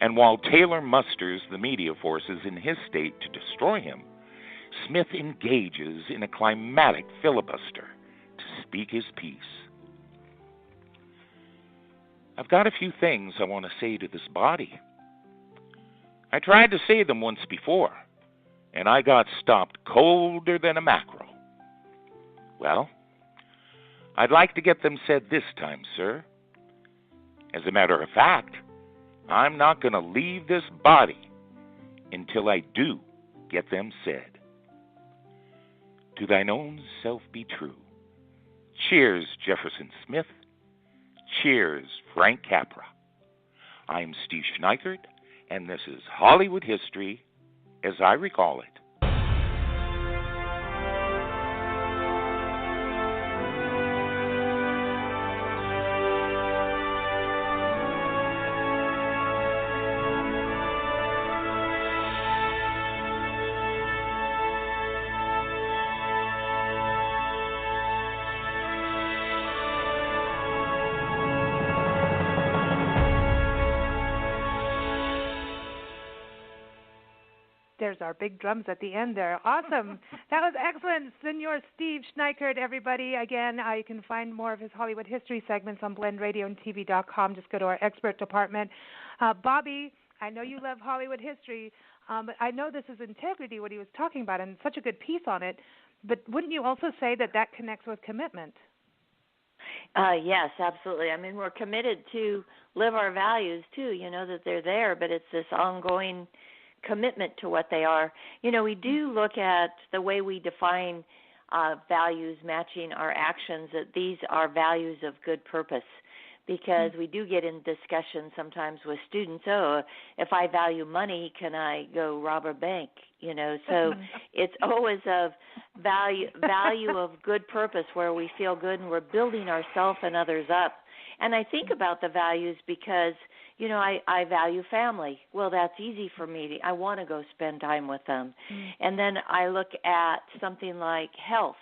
and while Taylor musters the media forces in his state to destroy him, Smith engages in a climatic filibuster to speak his piece. I've got a few things I want to say to this body. I tried to say them once before, and I got stopped colder than a mackerel. Well, I'd like to get them said this time, sir. As a matter of fact, I'm not going to leave this body until I do get them said. To thine own self be true. Cheers, Jefferson Smith. Cheers, Frank Capra. I'm Steve Schneikert, and this is Hollywood History as I recall it. There's our big drums at the end there. Awesome. That was excellent. Senor Steve Schneikert, everybody. Again, you can find more of his Hollywood history segments on blendradioandtv.com. Just go to our expert department. Bobby, I know you love Hollywood history, but I know this is integrity, what he was talking about, and such a good piece on it. But wouldn't you also say that that connects with commitment? Yes, absolutely. I mean, we're committed to live our values, too, that they're there, but it's this ongoing commitment to what they are. We do look at the way we define values matching our actions, that these are values of good purpose, because we do get in discussion sometimes with students, if I value money, can I go rob a bank? So it's always of value of good purpose, where we feel good and we're building ourselves and others up. And I think about the values because, I value family. Well, that's easy for me. I want to go spend time with them. And then I look at something like health,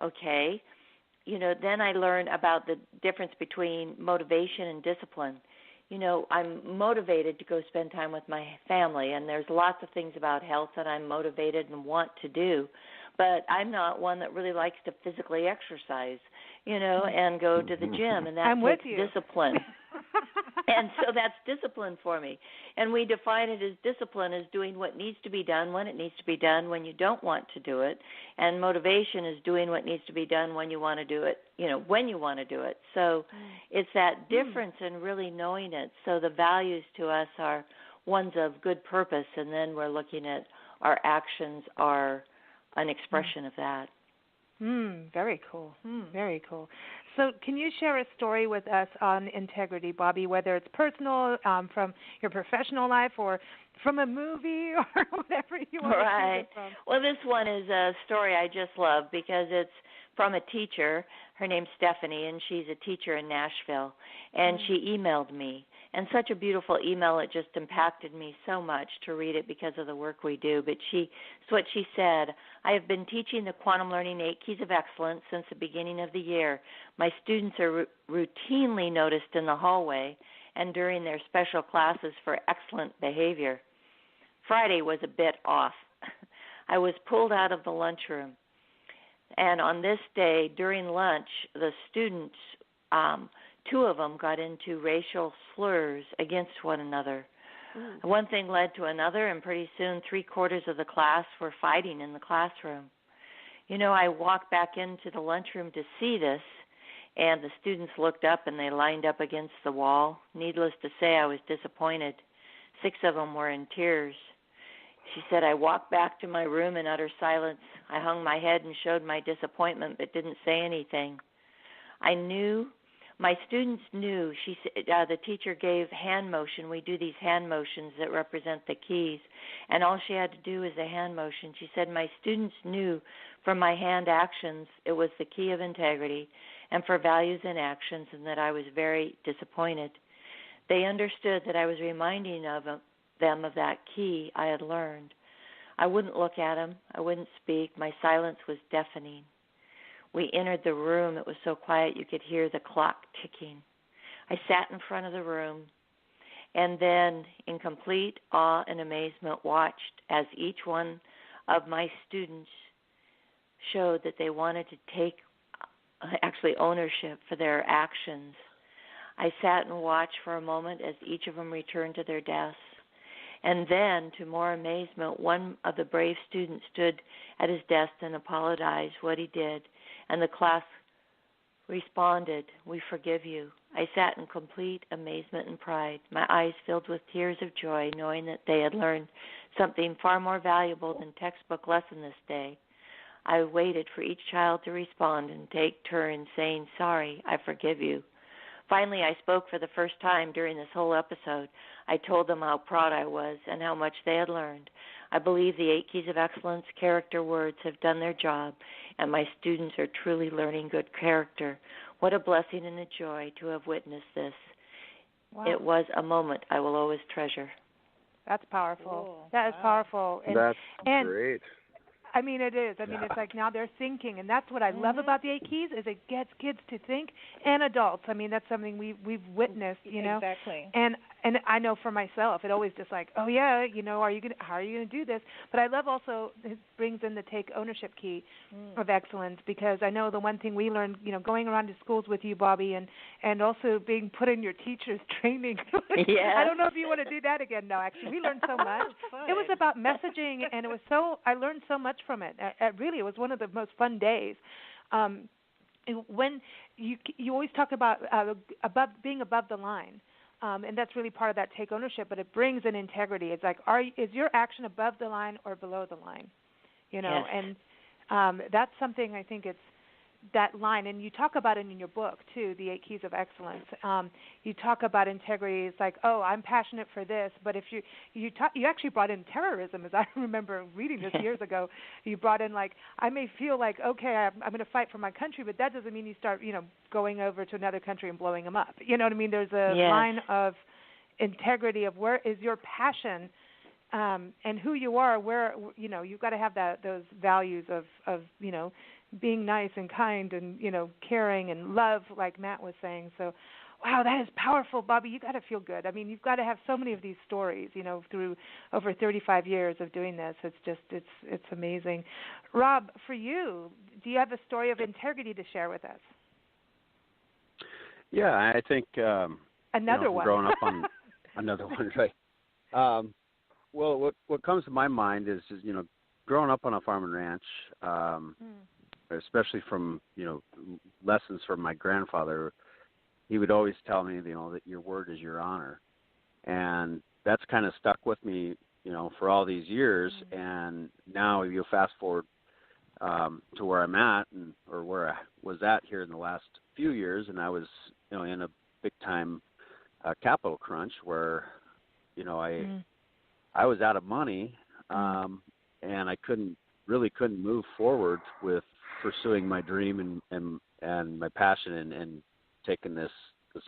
okay? Then I learn about the difference between motivation and discipline. I'm motivated to go spend time with my family, and there's lots of things about health that I'm motivated and want to do. But I'm not one that really likes to physically exercise, and go to the gym, and that takes discipline. And so that's discipline for me. And we define it as discipline as doing what needs to be done when it needs to be done, when you don't want to do it. And motivation is doing what needs to be done when you want to do it, when you want to do it. So it's that difference in really knowing it. So the values to us are ones of good purpose, and then we're looking at our actions are an expression of that. Very cool. Very cool. So can you share a story with us on integrity, Bobby, whether it's personal, from your professional life, or from a movie, or whatever you want to share it from? Well, this one is a story I just love because it's from a teacher. Her name's Stephanie, and she's a teacher in Nashville. And she emailed me. And such a beautiful email, it just impacted me so much to read it because of the work we do. But it's what she said: I have been teaching the Quantum Learning 8 Keys of Excellence since the beginning of the year. My students are routinely noticed in the hallway and during their special classes for excellent behavior. Friday was a bit off. I was pulled out of the lunchroom. And on this day, during lunch, the students, two of them got into racial slurs against one another. One thing led to another, and pretty soon 3/4 of the class were fighting in the classroom. I walked back into the lunchroom to see this, and the students looked up and they lined up against the wall. Needless to say, I was disappointed. 6 of them were in tears. She said, I walked back to my room in utter silence. I hung my head and showed my disappointment, but didn't say anything. I knew, my students knew, the teacher gave hand motion. We do these hand motions that represent the keys, and all she had to do was a hand motion. She said, my students knew from my hand actions it was the key of integrity and for values and actions, and that I was very disappointed. They understood that I was reminding them of that key I had learned. I wouldn't look at them. I wouldn't speak. My silence was deafening. We entered the room. It was so quiet you could hear the clock ticking. I sat in front of the room and then, in complete awe and amazement, watched as each one of my students showed that they wanted to take ownership for their actions. I sat and watched for a moment as each of them returned to their desks. And then, to more amazement, one of the brave students stood at his desk and apologized what he did, and the class responded, we forgive you. I sat in complete amazement and pride, my eyes filled with tears of joy, knowing that they had learned something far more valuable than textbook lesson this day. I waited for each child to respond and take turns saying, sorry, I forgive you. Finally, I spoke for the first time during this whole episode. I told them how proud I was and how much they had learned. I believe the 8 Keys of Excellence character words have done their job, and my students are truly learning good character. What a blessing and a joy to have witnessed this. Wow. It was a moment I will always treasure. That's powerful. Cool. That is powerful. That's great. I mean, it is. I mean, it's like now they're thinking, and that's what I love about the 8 Keys is it gets kids to think, and adults. I mean, that's something we've witnessed, you know. Exactly. And I know for myself, it always just like, oh yeah, you know, how are you gonna do this? But I love also it brings in the take ownership key of excellence, because I know the one thing we learned, you know, going around to schools with you, Bobby, and also being put in your teachers' training. Yeah. I don't know if you want to do that again. No, actually, we learned so much. It was about messaging, and it was I learned so much from it. Really, it was one of the most fun days. When you always talk about being above the line, and that's really part of that take ownership. But it brings in integrity. It's like, is your action above the line or below the line? You know, yes. And that's something I think it's that line, and you talk about it in your book too, the 8 Keys of Excellence. You talk about integrity. It's like, oh, I'm passionate for this, but if you actually brought in terrorism, as I remember reading this years ago. You brought in like, I may feel like, okay, I'm going to fight for my country, but that doesn't mean you start, you know, going over to another country and blowing them up. You know what I mean? There's a line of integrity of where is your passion. And who you are, where, you know, you've got to have those values of you know, being nice and kind and, you know, caring and love, like Matt was saying. So, wow, that is powerful, Bobby. You got to feel good. I mean, you've got to have so many of these stories, you know, through over 35 years of doing this. It's just, it's amazing. Rob, for you, do you have a story of integrity to share with us? Yeah, I think another one. Growing up on another one, right? Well, what comes to my mind is you know, growing up on a farm and ranch, especially from, you know, lessons from my grandfather. He would always tell me, you know, that your word is your honor, and that's kind of stuck with me, you know, for all these years. And now you fast forward to where I'm at, or where I was at here in the last few years, and I was, you know, in a big time capital crunch where, you know, I was out of money, and I couldn't move forward with pursuing my dream and my passion and taking this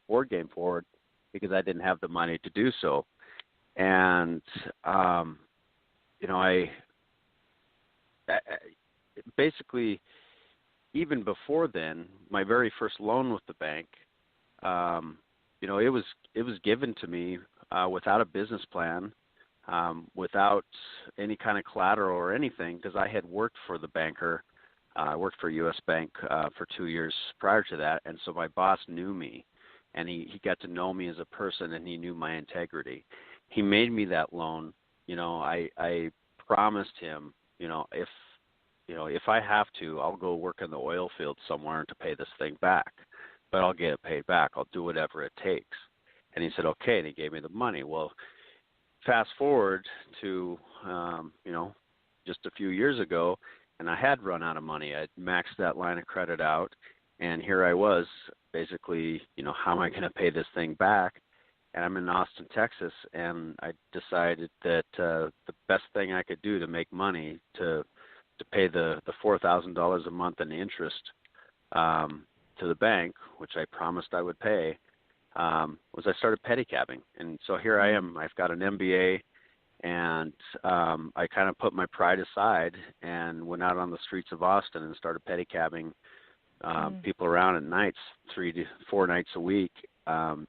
board game forward, because I didn't have the money to do so. And you know, I basically, even before then, my very first loan with the bank, you know, it was given to me without a business plan. Without any kind of collateral or anything, because I had worked for the banker. I worked for U.S. Bank for 2 years prior to that, and so my boss knew me, and he got to know me as a person, and he knew my integrity. He made me that loan. You know, I promised him, you know, if I have to, I'll go work in the oil field somewhere to pay this thing back, but I'll get it paid back. I'll do whatever it takes. And he said, okay, and he gave me the money. Well, fast forward to, just a few years ago, and I had run out of money. I'd maxed that line of credit out, and here I was basically, how am I going to pay this thing back? And I'm in Austin, Texas, and I decided that the best thing I could do to make money to pay the $4,000 a month in interest to the bank, which I promised I would pay, was I started pedicabbing. And so here I am. I've got an MBA, and I kind of put my pride aside and went out on the streets of Austin and started pedicabbing people around at nights, 3 to 4 nights a week,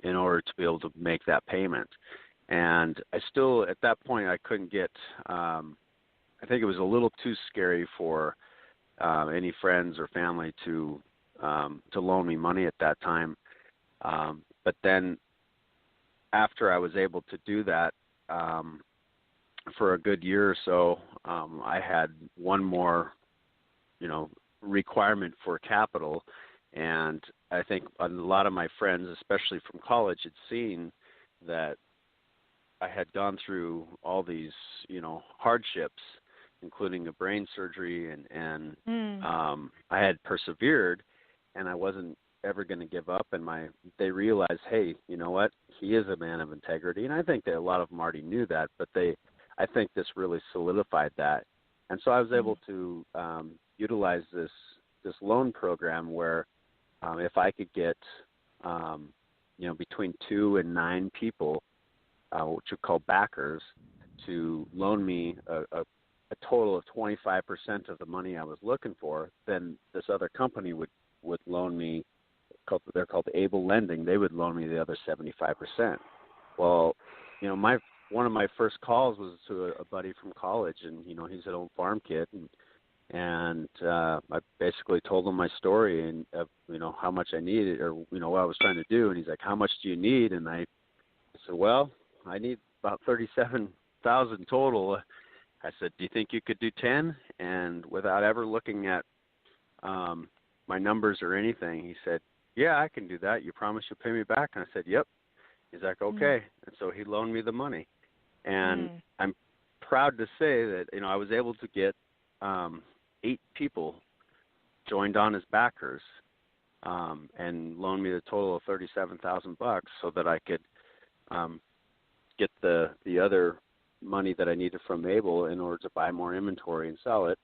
in order to be able to make that payment. And I still, at that point, I couldn't get, I think it was a little too scary for any friends or family to loan me money at that time. But then after I was able to do that for a good year or so, I had one more, requirement for capital. And I think a lot of my friends, especially from college, had seen that I had gone through all these, hardships, including a brain surgery, and I had persevered, and I wasn't ever going to give up. And they realized, hey, you know what? He is a man of integrity. And I think that a lot of them already knew that, but I think this really solidified that. And so I was able to utilize this loan program where if I could get, between 2 and 9 people, which we call backers, to loan me a total of 25% of the money I was looking for, then this other company would loan me. They're called Able Lending. They would loan me the other 75%. Well, one of my first calls was to a buddy from college, and he's an old farm kid, and I basically told him my story and how much I needed, or what I was trying to do. And he's like, "How much do you need?" And I said, "Well, I need about $37,000 total." I said, "Do you think you could do 10?" And without ever looking at my numbers or anything, he said, "Yeah, I can do that. You promise you'll pay me back?" And I said, "Yep." He's like, "Okay." And so he loaned me the money. And I'm proud to say that, I was able to get 8 people joined on as backers and loaned me the total of $37,000 so that I could get the other money that I needed from Able in order to buy more inventory and sell it.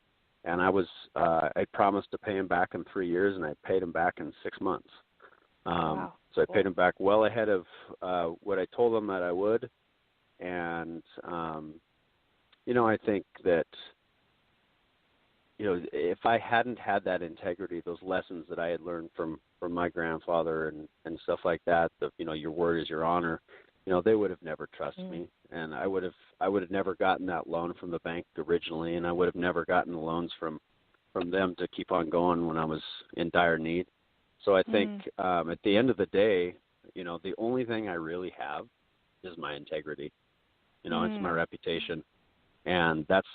And I promised to pay him back in 3 years, and I paid him back in 6 months. Wow. So I paid him back well ahead of what I told him that I would. And, I think that, if I hadn't had that integrity, those lessons that I had learned from my grandfather and stuff like that, your word is your honor, they would have never trusted me. And I would have never gotten that loan from the bank originally, and I would have never gotten the loans from them to keep on going when I was in dire need. So I think at the end of the day, the only thing I really have is my integrity. It's my reputation, and that's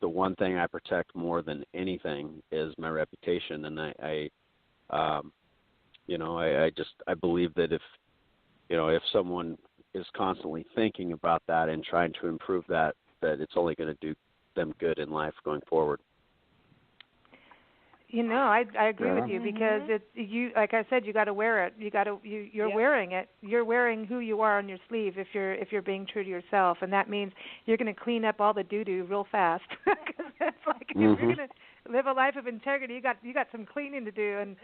the one thing I protect more than anything is my reputation. And I believe that if someone is constantly thinking about that and trying to improve that it's only going to do them good in life going forward. I agree with you, because you, like I said, you got to wear it. You're wearing it. You're wearing who you are on your sleeve if you're being true to yourself, and that means you're going to clean up all the doo-doo real fast. Because it's like if you're going to live a life of integrity, you got some cleaning to do, and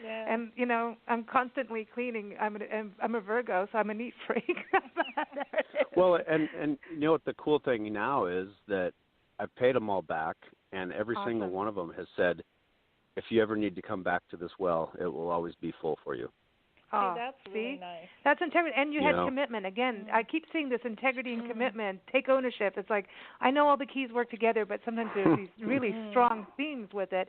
I'm constantly cleaning. I'm a Virgo, so I'm a neat freak. Well, and what the cool thing now is that I've paid them all back, and every single one of them has said, if you ever need to come back to this well, it will always be full for you. Oh, that's really nice. That's integrity. And you had commitment. Again, I keep seeing this integrity and commitment. Take ownership. It's like, I know all the keys work together, but sometimes there's these really strong themes with it.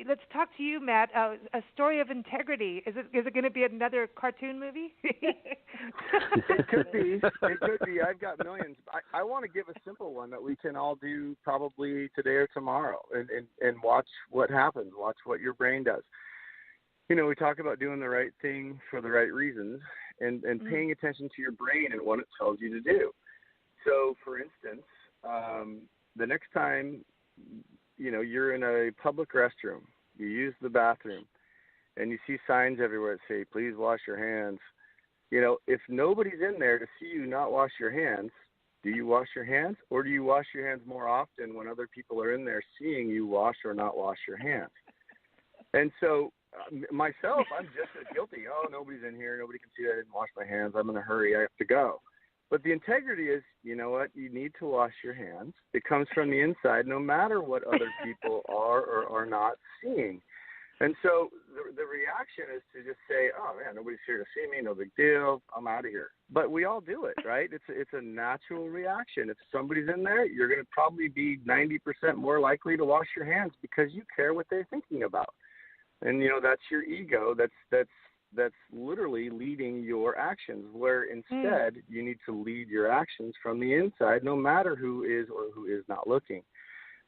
Let's talk to you, Matt. A story of integrity. Is it going to be another cartoon movie? It could be. It could be. I've got millions. I want to give a simple one that we can all do probably today or tomorrow and watch what happens. Watch what your brain does. We talk about doing the right thing for the right reasons and paying attention to your brain and what it tells you to do. So, for instance, the next time, you're in a public restroom, you use the bathroom, and you see signs everywhere that say, please wash your hands. If nobody's in there to see you not wash your hands, do you wash your hands, or do you wash your hands more often when other people are in there seeing you wash or not wash your hands? And so myself, I'm just as guilty. Oh, nobody's in here. Nobody can see I didn't wash my hands. I'm in a hurry. I have to go. But the integrity is, you know what? You need to wash your hands. It comes from the inside, no matter what other people are or are not seeing. And so the reaction is to just say, oh, man, nobody's here to see me. No big deal. I'm out of here. But we all do it, right? It's a natural reaction. If somebody's in there, you're going to probably be 90% more likely to wash your hands because you care what they're thinking about. And, that's your ego that's literally leading your actions, where instead you need to lead your actions from the inside, no matter who is or who is not looking.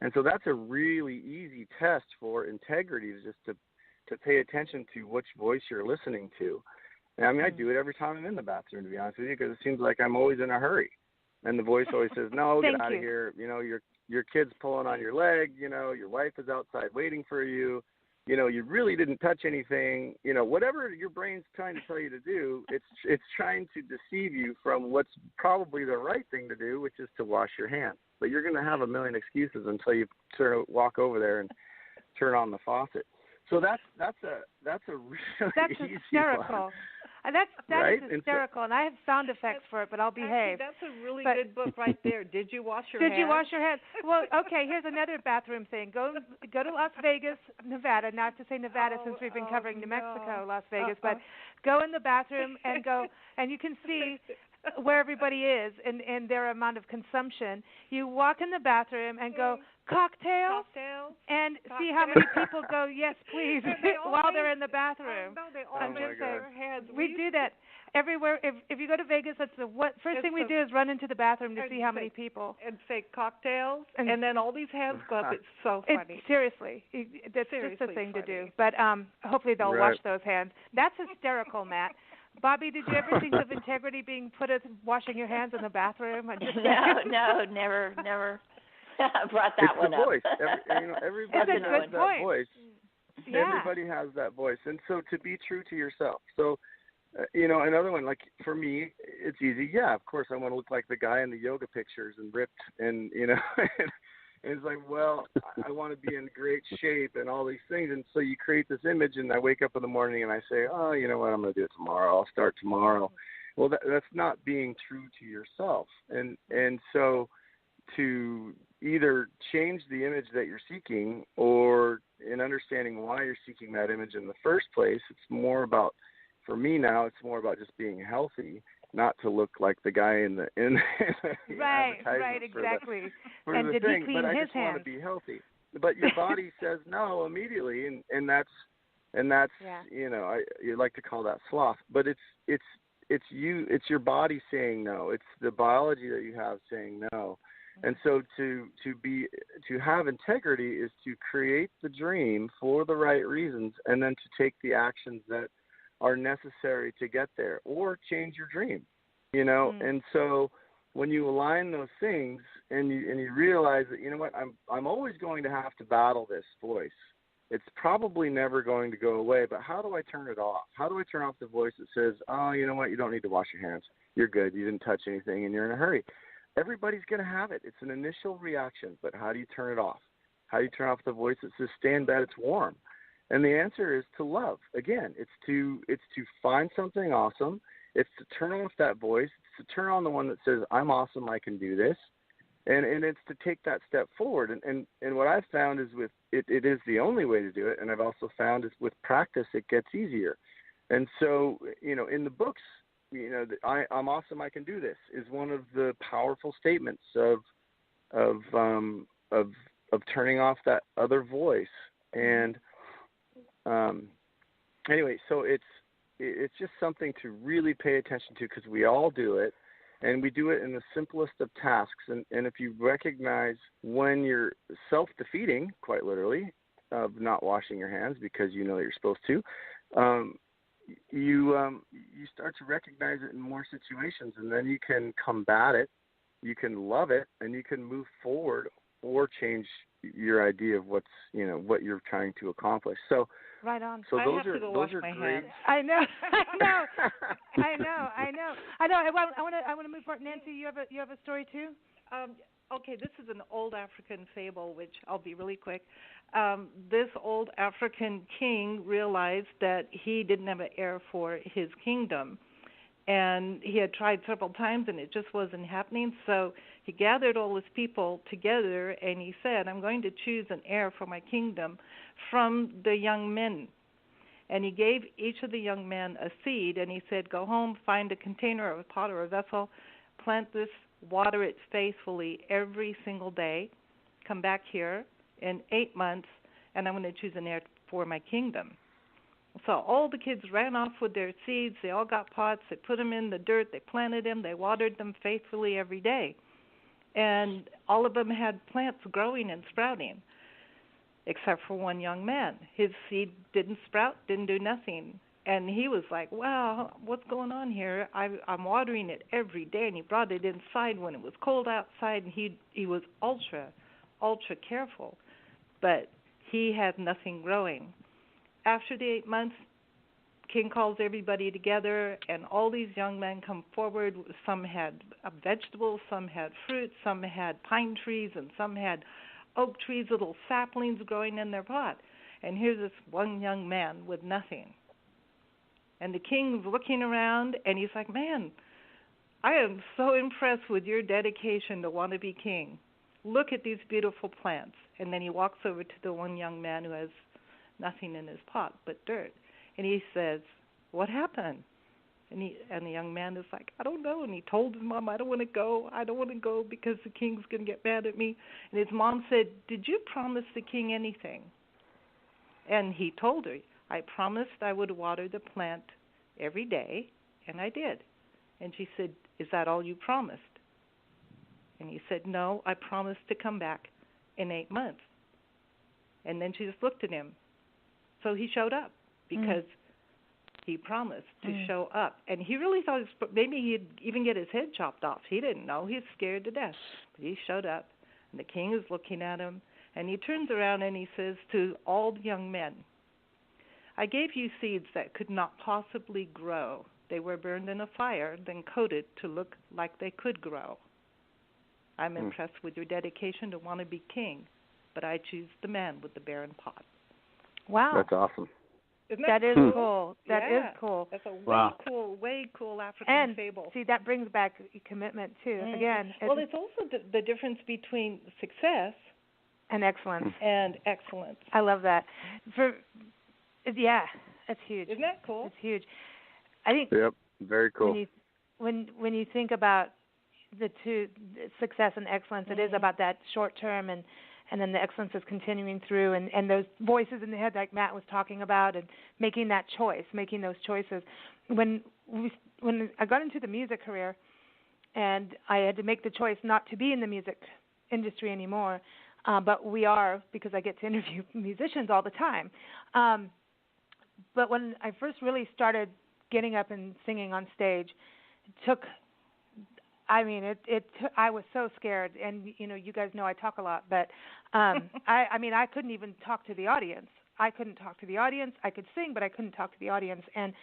And so that's a really easy test for integrity, is just to pay attention to which voice you're listening to. And I mean, I do it every time I'm in the bathroom, to be honest with you, because it seems like I'm always in a hurry. And the voice always says, no, get out of here. Your kid's pulling on your leg. Your wife is outside waiting for you. You really didn't touch anything. Whatever your brain's trying to tell you to do, it's trying to deceive you from what's probably the right thing to do, which is to wash your hands. But you're going to have a million excuses until you walk over there and turn on the faucet. So that's a really easy hysterical. one. That right? is hysterical, and I have sound effects for it, but I'll behave. Actually, that's a really good book right there. Did you wash your hands? Did you wash your hands? Well, okay, here's another bathroom thing. Go to Las Vegas, Nevada, not to say Nevada since we've been covering New Mexico, Las Vegas, but go in the bathroom and and you can see where everybody is and their amount of consumption. You walk in the bathroom and go, cocktails, and see how many people go, yes, please, while they're in the bathroom. No, they all raise their hands. We do that everywhere. If you go to Vegas, that's the first thing we do is run into the bathroom to see how many people. And say cocktails, and then all these hands go up. It's so funny. Seriously, that's just a thing to do. But hopefully they'll wash those hands. That's hysterical, Matt. Bobby, did you ever think of integrity being put as washing your hands in the bathroom? No, never. Brought that it's one the up. Voice. Everybody has that voice. Yeah. Everybody has that voice. And so to be true to yourself. So, another one, like for me, it's easy. Yeah, of course, I want to look like the guy in the yoga pictures and ripped and, and it's like, well, I want to be in great shape and all these things. And so you create this image, and I wake up in the morning and I say, oh, you know what, I'm going to do it tomorrow. I'll start tomorrow. Well, that's not being true to yourself. And so to either change the image that you're seeking, or in understanding why you're seeking that image in the first place, it's more about, for me now, it's more about just being healthy, not to look like the guy in the right, advertisement exactly. for the did thing. he clean but I his just hands? want to be healthy. But your body says no immediately, and that's you like to call that sloth, but it's your body saying no. It's the biology that you have saying no. And so to have integrity is to create the dream for the right reasons, and then to take the actions that are necessary to get there, or change your dream, And so when you align those things and you realize that, you know what, I'm always going to have to battle this voice. It's probably never going to go away, but how do I turn it off? How do I turn off the voice that says, oh, you know what, you don't need to wash your hands. You're good. You didn't touch anything and you're in a hurry. Everybody's going to have it. It's an initial reaction, but how do you turn it off? How do you turn off the voice that says, stay in bed, it's warm? And the answer is to love. Again, it's to find something awesome. It's to turn off that voice. It's to turn on the one that says, I'm awesome, I can do this. And it's to take that step forward. And what I've found is it is the only way to do it. And I've also found is with practice, it gets easier. And so, in the books, I'm awesome, I can do this is one of the powerful statements of turning off that other voice. And anyway, so it's just something to really pay attention to, because we all do it, and we do it in the simplest of tasks. And if you recognize when you're self-defeating, quite literally, of not washing your hands because you're supposed to, you start to recognize it in more situations, and then you can combat it you can love it and you can move forward or change your idea of what's, what you're trying to accomplish. So right on. So I those have to are go those wash are my great. hands. I know. I want to move forward. Nancy, you have a story too? Okay, this is an old African fable, which I'll be really quick. This old African king realized that he didn't have an heir for his kingdom, and he had tried several times, and it just wasn't happening. So he gathered all his people together, and he said, I'm going to choose an heir for my kingdom from the young men. And he gave each of the young men a seed, and he said, go home, find a container or a pot or a vessel, plant this, water it faithfully every single day, come back here in 8 months, and I'm going to choose an heir for my kingdom. So all the kids ran off with their seeds. They all got pots. They put them in the dirt. They planted them. They watered them faithfully every day. And all of them had plants growing and sprouting, except for one young man. His seed didn't sprout, didn't do nothing. And he was like, wow, what's going on here? I'm watering it every day. And he brought it inside when it was cold outside, and he was ultra careful. But he had nothing growing. After the 8 months, King calls everybody together, and all these young men come forward. Some had vegetables, some had fruit, some had pine trees, and some had oak trees, little saplings growing in their pot. And here's this one young man with nothing. And the king's looking around, and he's like, man, I am so impressed with your dedication to want to be king. Look at these beautiful plants. And then he walks over to the one young man who has nothing in his pot but dirt. And he says, what happened? And the young man is like, I don't know. And he told his mom, I don't want to go because the king's going to get mad at me. And his mom said, did you promise the king anything? And he told her, I promised I would water the plant every day, and I did. And she said, is that all you promised? And he said, no, I promised to come back in 8 months. And then she just looked at him. So he showed up because he promised to show up. And he really thought maybe he'd even get his head chopped off. He didn't know. He was scared to death. But he showed up, and the king is looking at him. And he turns around and he says to all the young men, I gave you seeds that could not possibly grow. They were burned in a fire, then coated to look like they could grow. I'm impressed with your dedication to want to be king, but I choose the man with the barren pot. Wow. That's awesome. Isn't that is cool. That is cool. That's a wow. way cool African fable. See, that brings back commitment too. Again, well, it's also the difference between success and excellence. And excellence. I love that. That's huge. Isn't that cool? It's huge. I think. Yep. Very cool. When you think about the two, success and excellence, it is about that short term and then the excellence is continuing through and those voices in the head like Matt was talking about and making those choices. When I got into the music career and I had to make the choice not to be in the music industry anymore, but we are because I get to interview musicians all the time. But when I first really started getting up and singing on stage, I was so scared, and you guys know I talk a lot, but I couldn't even talk to the audience. I couldn't talk to the audience. I could sing, but I couldn't talk to the audience. And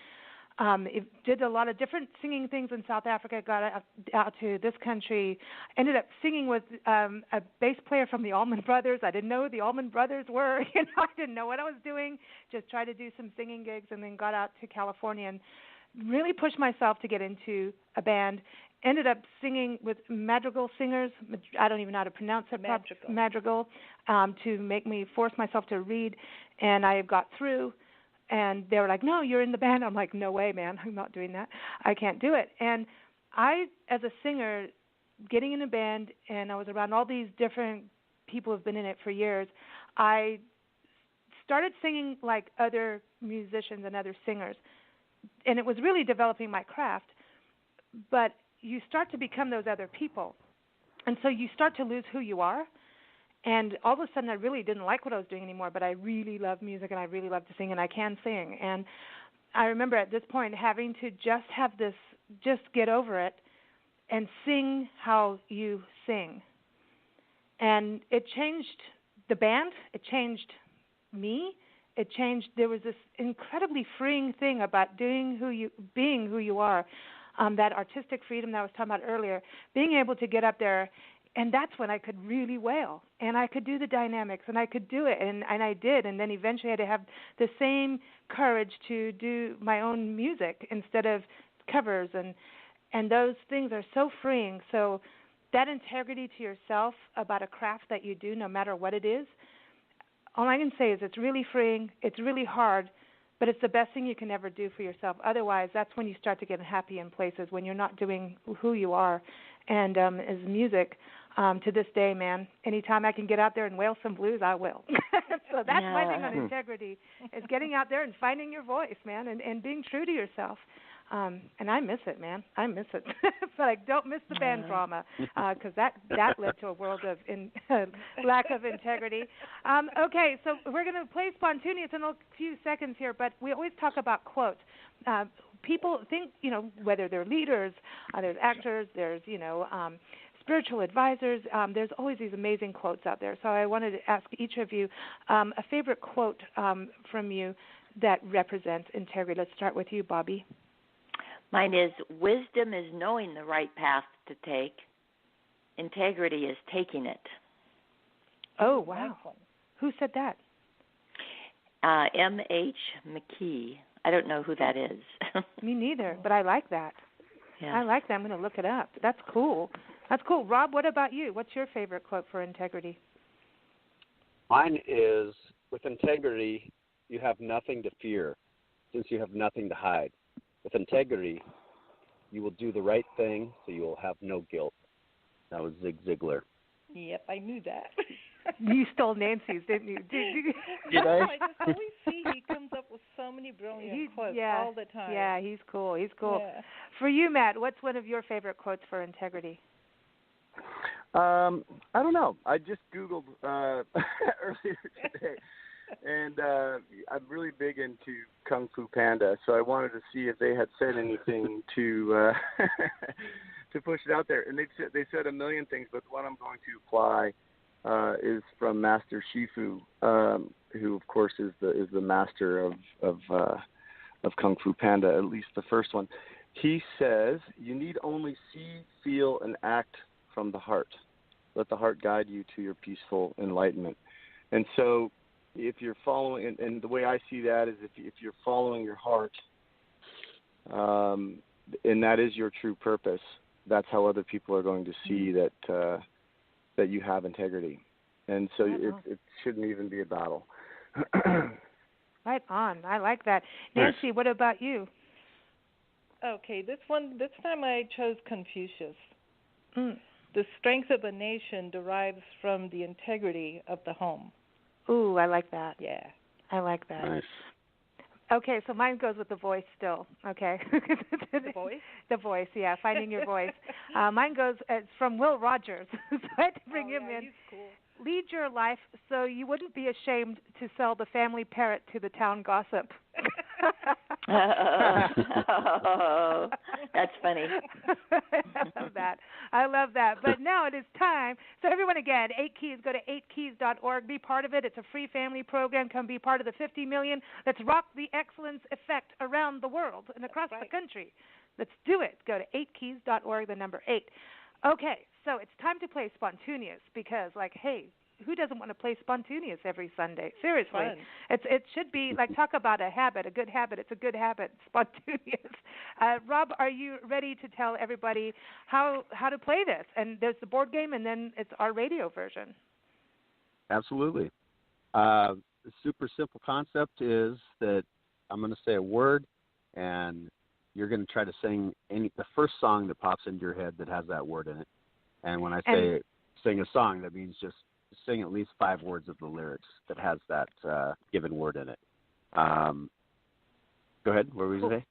it did a lot of different singing things in South Africa. Got out to this country. Ended up singing with a bass player from the Allman Brothers. I didn't know who the Allman Brothers were. I didn't know what I was doing. Just tried to do some singing gigs, and then got out to California and really pushed myself to get into a band. Ended up singing with madrigal singers. I don't even know how to pronounce it. Madrigal. To make me force myself to read, and I got through. And they were like, "No, you're in the band." I'm like, "No way, man! I'm not doing that. I can't do it." And I, as a singer, getting in a band, and I was around all these different people who've been in it for years. I started singing like other musicians and other singers, and it was really developing my craft. But you start to become those other people. And so you start to lose who you are. And all of a sudden I really didn't like what I was doing anymore, but I really love music and I really love to sing and I can sing. And I remember at this point having to just get over it and sing how you sing. And it changed the band. It changed me. It changed. There was this incredibly freeing thing about being who you are. That artistic freedom that I was talking about earlier, being able to get up there, and that's when I could really wail, and I could do the dynamics, and I could do it, and I did, and then eventually I had to have the same courage to do my own music instead of covers, and those things are so freeing. So that integrity to yourself about a craft that you do, no matter what it is, all I can say is it's really freeing, it's really hard, but it's the best thing you can ever do for yourself. Otherwise, that's when you start to get happy in places, when you're not doing who you are. And as music, to this day, man, anytime I can get out there and wail some blues, I will. So that's my thing on integrity, is getting out there and finding your voice, man, and being true to yourself. And I miss it, man. I miss it. But I don't miss the band drama, because that led to a world of lack of integrity. Okay, so we're going to play Spontaneous in a few seconds here, but we always talk about quotes. People think, whether they're leaders, there's actors, there's, spiritual advisors, there's always these amazing quotes out there. So I wanted to ask each of you a favorite quote from you that represents integrity. Let's start with you, Bobby. Mine is, wisdom is knowing the right path to take. Integrity is taking it. Oh, wow. Who said that? M.H. McKee. I don't know who that is. Me neither, but I like that. Yeah. I like that. I'm going to look it up. That's cool. That's cool. Rob, what about you? What's your favorite quote for integrity? Mine is, with integrity, you have nothing to fear, since you have nothing to hide. With integrity, you will do the right thing, so you will have no guilt. That was Zig Ziglar. Yep, I knew that. You stole Nancy's, didn't you? Did I? I just always see he comes up with so many brilliant quotes all the time. Yeah, he's cool. He's cool. Yeah. For you, Matt, what's one of your favorite quotes for integrity? I don't know. I just Googled earlier today. And I'm really big into Kung Fu Panda, so I wanted to see if they had said anything to to push it out there. And they said a million things, but the one I'm going to apply is from Master Shifu, who of course is the master of Kung Fu Panda, at least the first one. He says, "You need only see, feel, and act from the heart. Let the heart guide you to your peaceful enlightenment." And so, if you're following, and the way I see that is if you're following your heart, and that is your true purpose, that's how other people are going to see that you have integrity. And so it shouldn't even be a battle. Right on. I like that. Nancy, what about you? Okay, this time I chose Confucius. The strength of a nation derives from the integrity of the home. Ooh, I like that. Yeah. I like that. Nice. Okay, so mine goes with the voice still, okay? The voice? The voice, yeah, finding your voice. Mine goes, it's from Will Rogers, so I had to bring him in. He's cool. Lead your life so you wouldn't be ashamed to sell the family parrot to the town gossip. Oh, that's funny. I love that. But now it is time. So everyone, again, 8 Keys, go to 8keys.org. Be part of it. It's a free family program. Come be part of the 50 million. Let's rock the excellence effect around the world and across the country. Let's do it. Go to 8keys.org, the number 8. Okay, so it's time to play Spontaneous because, hey, who doesn't want to play Spontaneous every Sunday? Seriously. Fun. It should be talk about a habit, a good habit. It's a good habit, Spontaneous. Rob, are you ready to tell everybody how to play this? And there's the board game, and then it's our radio version. Absolutely. The super simple concept is that I'm going to say a word, and you're going to try to sing the first song that pops into your head that has that word in it. And when I say sing a song, that means just sing at least 5 words of the lyrics that has that given word in it. Go ahead. What were you going to say?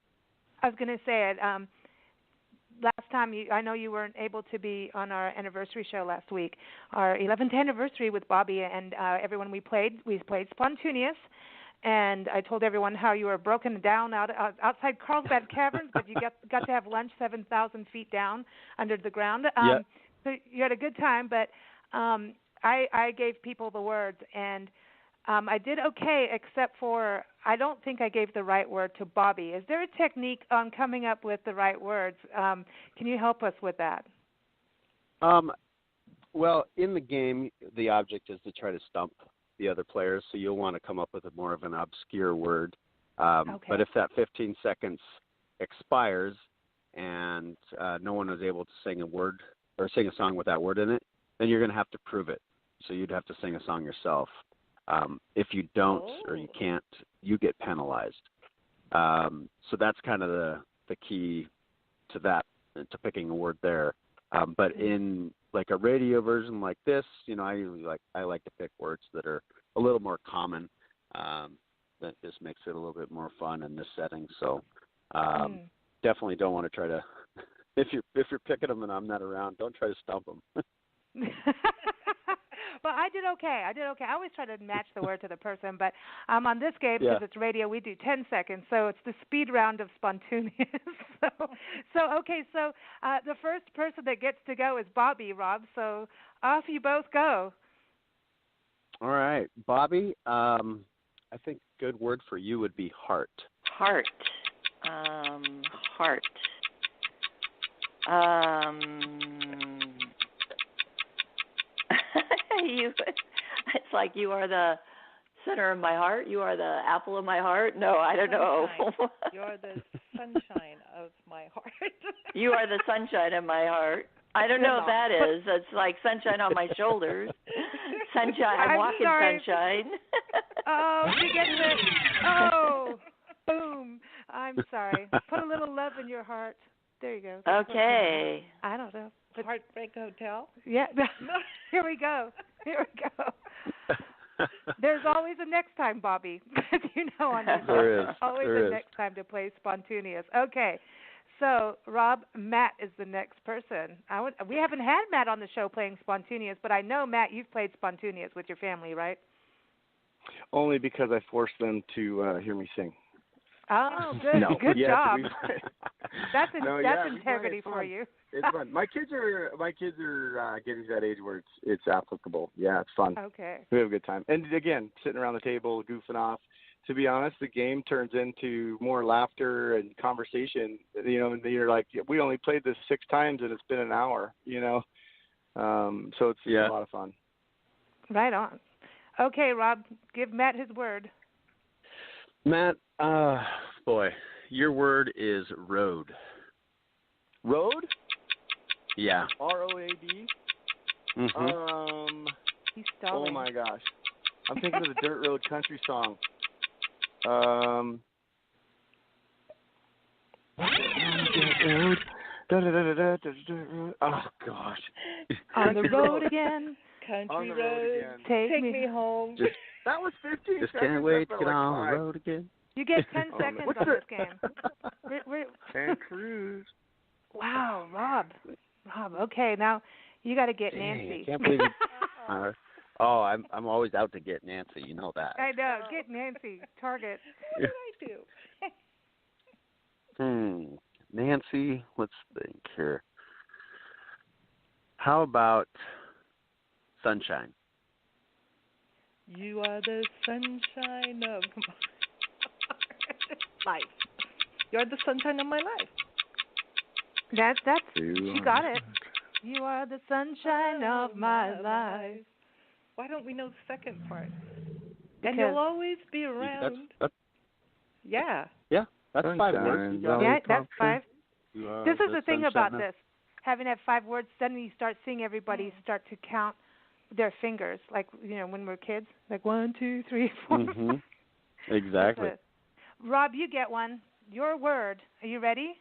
I was going to say it. Last time, I know you weren't able to be on our anniversary show last week, our 11th anniversary with Bobby and everyone. We played Spontaneous, and I told everyone how you were broken down outside Carlsbad Caverns, but you got to have lunch 7,000 feet down under the ground. So you had a good time, but I gave people the words, and I did okay, except for I don't think I gave the right word to Bobby. Is there a technique on coming up with the right words? Can you help us with that? Well, in the game, the object is to try to stump the other players, so you'll want to come up with more of an obscure word. Okay. But if that 15 seconds expires and no one is able to sing a word or sing a song with that word in it, then you're going to have to prove it. So you'd have to sing a song yourself. If you don't or you can't, you get penalized. So that's kind of the key to that, to picking a word there. But in like a radio version like this, I like to pick words that are a little more common. That just makes it a little bit more fun in this setting. So definitely don't want to try to if you're picking them and I'm not around, don't try to stump them. Well, I did okay. I always try to match the word to the person, but on this game, because it's radio, we do 10 seconds, so it's the speed round of spontaneous. So the first person that gets to go is Bobby, Rob, so off you both go. All right. Bobby, I think a good word for you would be heart. Heart. Heart. It's like you are the center of my heart. You are the apple of my heart. No, I don't know. You're the sunshine of my heart. You are the sunshine of my heart. I don't know what that is. It's like sunshine on my shoulders. Sunshine. I'm walking sunshine. Oh, she gets it. Oh, boom. I'm sorry. Put a little love in your heart. There you go. That's okay. I don't know. But Heartbreak Hotel? Yeah. Here we go. There's always a next time, Bobby. On this there is. Always there a is. next time to play spontaneous. Okay. So, Rob, Matt is the next person. We haven't had Matt on the show playing spontaneous, but I know, Matt, you've played spontaneous with your family, right? Only because I forced them to hear me sing. Oh, good. No. Good job. That's it's integrity fun. for you. It's fun. My kids are getting to that age where it's applicable. Yeah, it's fun. Okay. We have a good time. And again, sitting around the table, goofing off. To be honest, the game turns into more laughter and conversation. And you're like, we only played this 6 times and it's been an hour. So it's a lot of fun. Right on. Okay, Rob, give Matt his word. Matt, boy, your word is road. Road? Yeah. ROAD? Mm-hmm. He's stalling. Oh my gosh. I'm thinking of the Dirt Road Country song. Oh gosh. On the road again. Country road. Take me home. That was 15 Just seconds. can't wait to get like on 5. the road again. You get 10 seconds on this game. And cruise. Wow, Rob. Okay, now you got to get Nancy. I can't believe it. I'm always out to get Nancy. You know that. I know. Get Nancy. Target. What did I do? Nancy, let's think here. How about sunshine? You are the sunshine of my life. You're the sunshine of my life. That's she got it. You are the sunshine of my life. Why don't we know the second part? Because and you'll always be around. Yeah, that's 5 words. Yeah, that's 5. This is the thing about sunshine. this. Having had 5 words, then you start seeing everybody start to count their fingers, like when we're kids, like 1, 2, 3, 4. Mm-hmm. Exactly. Rob, you get one. Your word. Are you ready?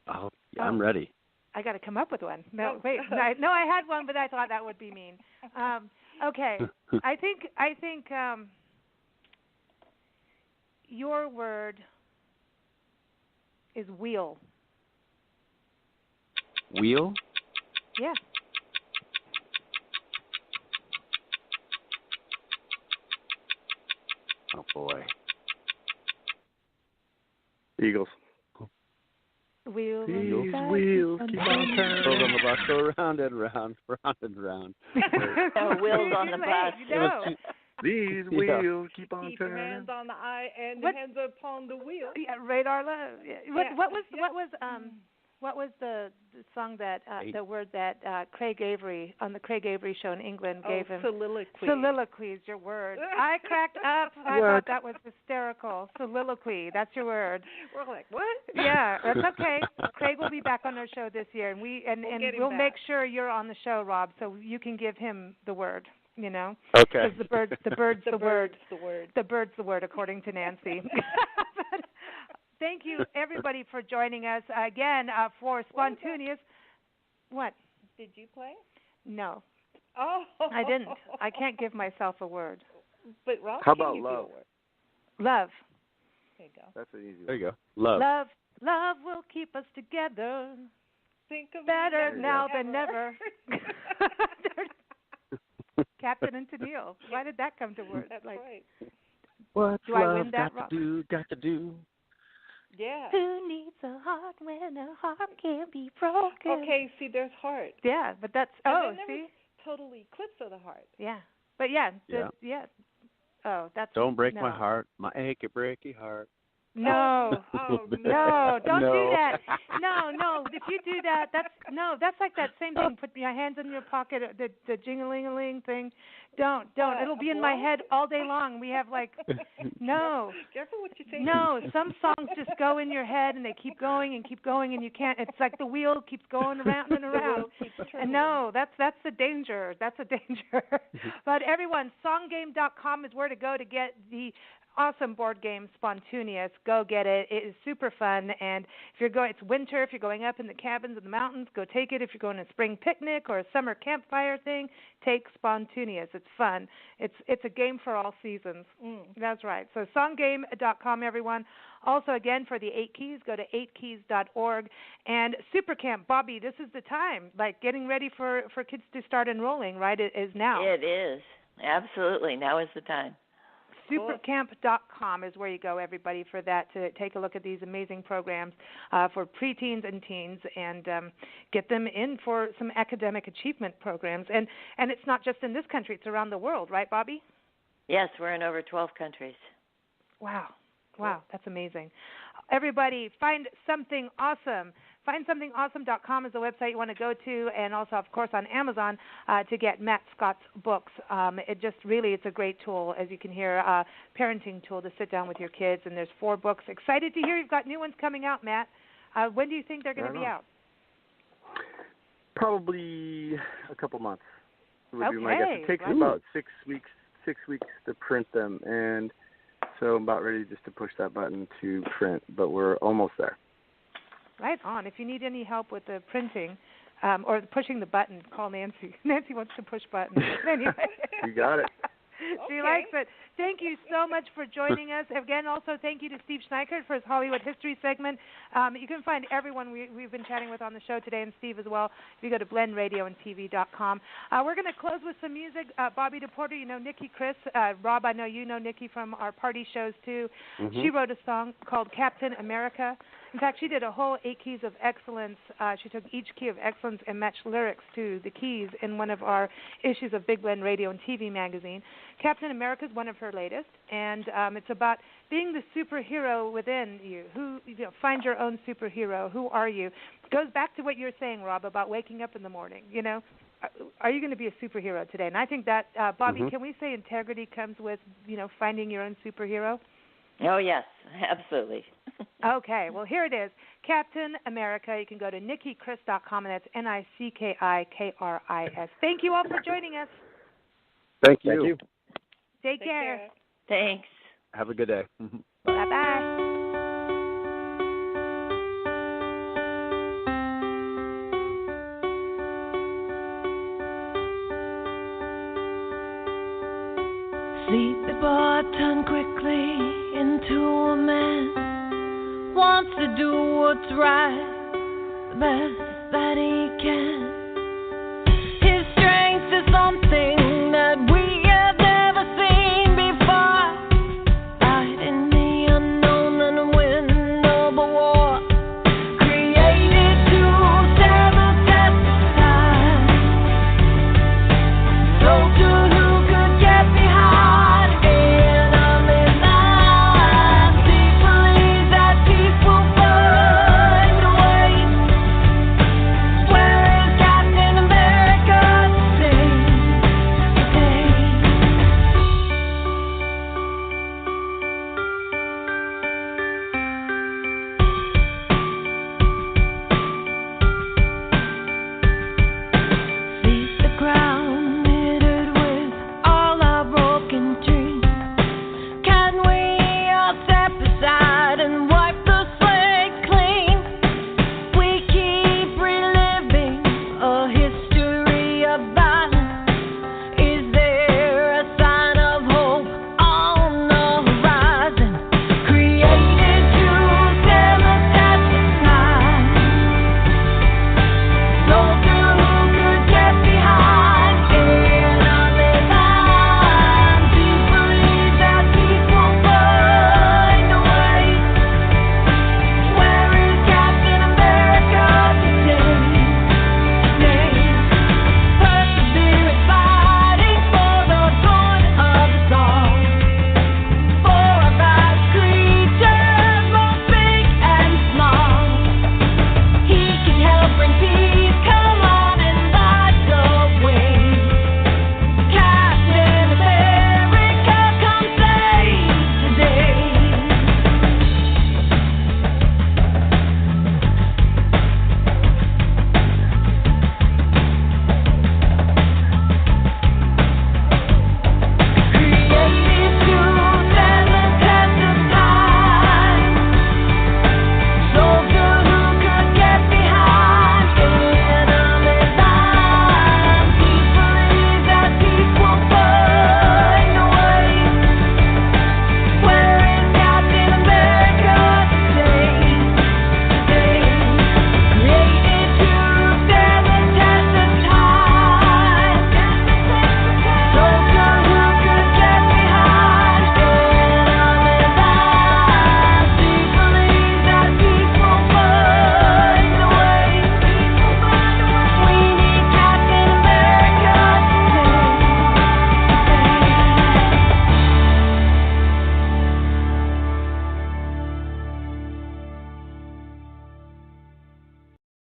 Oh, yeah, I'm ready. I got to come up with one. No, wait. No, I had one, but I thought that would be mean. Okay. I think your word is wheel. Wheel? Yeah. boy. Eagles. Wheels These on the bus wheels keep on turning. Wheels on the bus go round and round, round and round. Wheels on the bus. You know. These wheels keep on Keep your turning. hands on the eye and What? the hands upon the wheel. Yeah, Radar Love. Yeah. What was the song that the word that Craig Avery on the Craig Avery show in England gave him? Soliloquy. Soliloquy is your word. I cracked up. I thought that was hysterical. Soliloquy. That's your word. We're like, what? Yeah, that's okay. Craig will be back on our show this year, and we'll make sure you're on the show, Rob, so you can give him the word. You know, okay. Because the bird's the word. The word. The bird's the word, according to Nancy. Thank you, everybody, for joining us again for Spontaneous. What? Did you play? No. Oh. I didn't. I can't give myself a word. But Rob, how can about you love? do a word? Love. There you go. That's an easy one. There you go. Love. Love will keep us together. Think of Better me now ever. than never. Captain and Tennille. Why did that come to words? That's right. What's Do I love win that, got to do? Got to do. Yeah. Who needs a heart when a heart can't be broken? Okay, see, there's heart. Yeah, but that's And then there see. was total eclipse of the heart. Yeah, but yeah. Oh, that's Don't break no. my heart, my achy breaky heart. No, Oh, no, don't No. do that. No. If you do that, that's like that same thing. Put your hands in your pocket, the jing-a-ling-a-ling thing. Don't. It'll be in my head all day long. We have like, no. Careful what you say. No, some songs just go in your head and they keep going, and you can't. It's like the wheel keeps going around and around. And no, that's the danger. That's a danger. But everyone, songgame.com is where to go to get the awesome board game Spontaneous. Go get it. It is super fun. And if you're going, it's winter. If you're going up in the cabins in the mountains, go take it. If you're going to a spring picnic or a summer campfire thing, take Spontaneous. It's fun. It's a game for all seasons. That's right. So songgame.com, everyone. Also, again, for the 8 Keys, go to 8keys.org. And Super Camp, Bobby, this is the time. Like getting ready for kids to start enrolling, right? It is now. It is. Absolutely. Now is the time. Supercamp.com is where you go, everybody, for that, to take a look at these amazing programs for preteens and teens and get them in for some academic achievement programs. And it's not just in this country, it's around the world, right, Bobby? Yes, we're in over 12 countries. Wow, that's amazing. Everybody, find something awesome. FindSomethingAwesome.com is the website you want to go to, and also, of course, on Amazon to get Matt Scott's books. It's a great tool, as you can hear, parenting tool to sit down with your kids, and there's 4 books. Excited to hear you've got new ones coming out, Matt. When do you think they're going to be out? Probably a couple months. Would be my guess. It takes right. about 6 weeks to print them, and so I'm about ready just to push that button to print, but we're almost there. Right on. If you need any help with the printing or pushing the button, call Nancy. Nancy wants to push buttons. Anyway. You got it. She likes it. Thank you so much for joining us. Again, also thank you to Steve Schneikert for his Hollywood History segment. You can find everyone we've been chatting with on the show today, and Steve as well, if you go to blendradioandtv.com. We're going to close with some music. Bobby DePorter, you know Nikki Chris. Rob, I know you know Nikki from our party shows, too. Mm-hmm. She wrote a song called Captain America. In fact, she did a whole 8 Keys of Excellence. She took each key of excellence and matched lyrics to the keys in one of our issues of Big Blend Radio and TV magazine. Captain America is one of her latest, and it's about being the superhero within you. Find your own superhero. Who are you? It goes back to what you were saying, Rob, about waking up in the morning. You know, are you going to be a superhero today? And I think that, Bobby, can we say integrity comes with, finding your own superhero? Oh, yes, absolutely. Okay, well, here it is. Captain America. You can go to NikkiChris.com, and that's NICKIKRIS. Thank you all for joining us. Thank you. Take care. Thanks. Have a good day. Bye-bye. Sleepy boy turned quickly into a man, wants to do what's right the best that he can.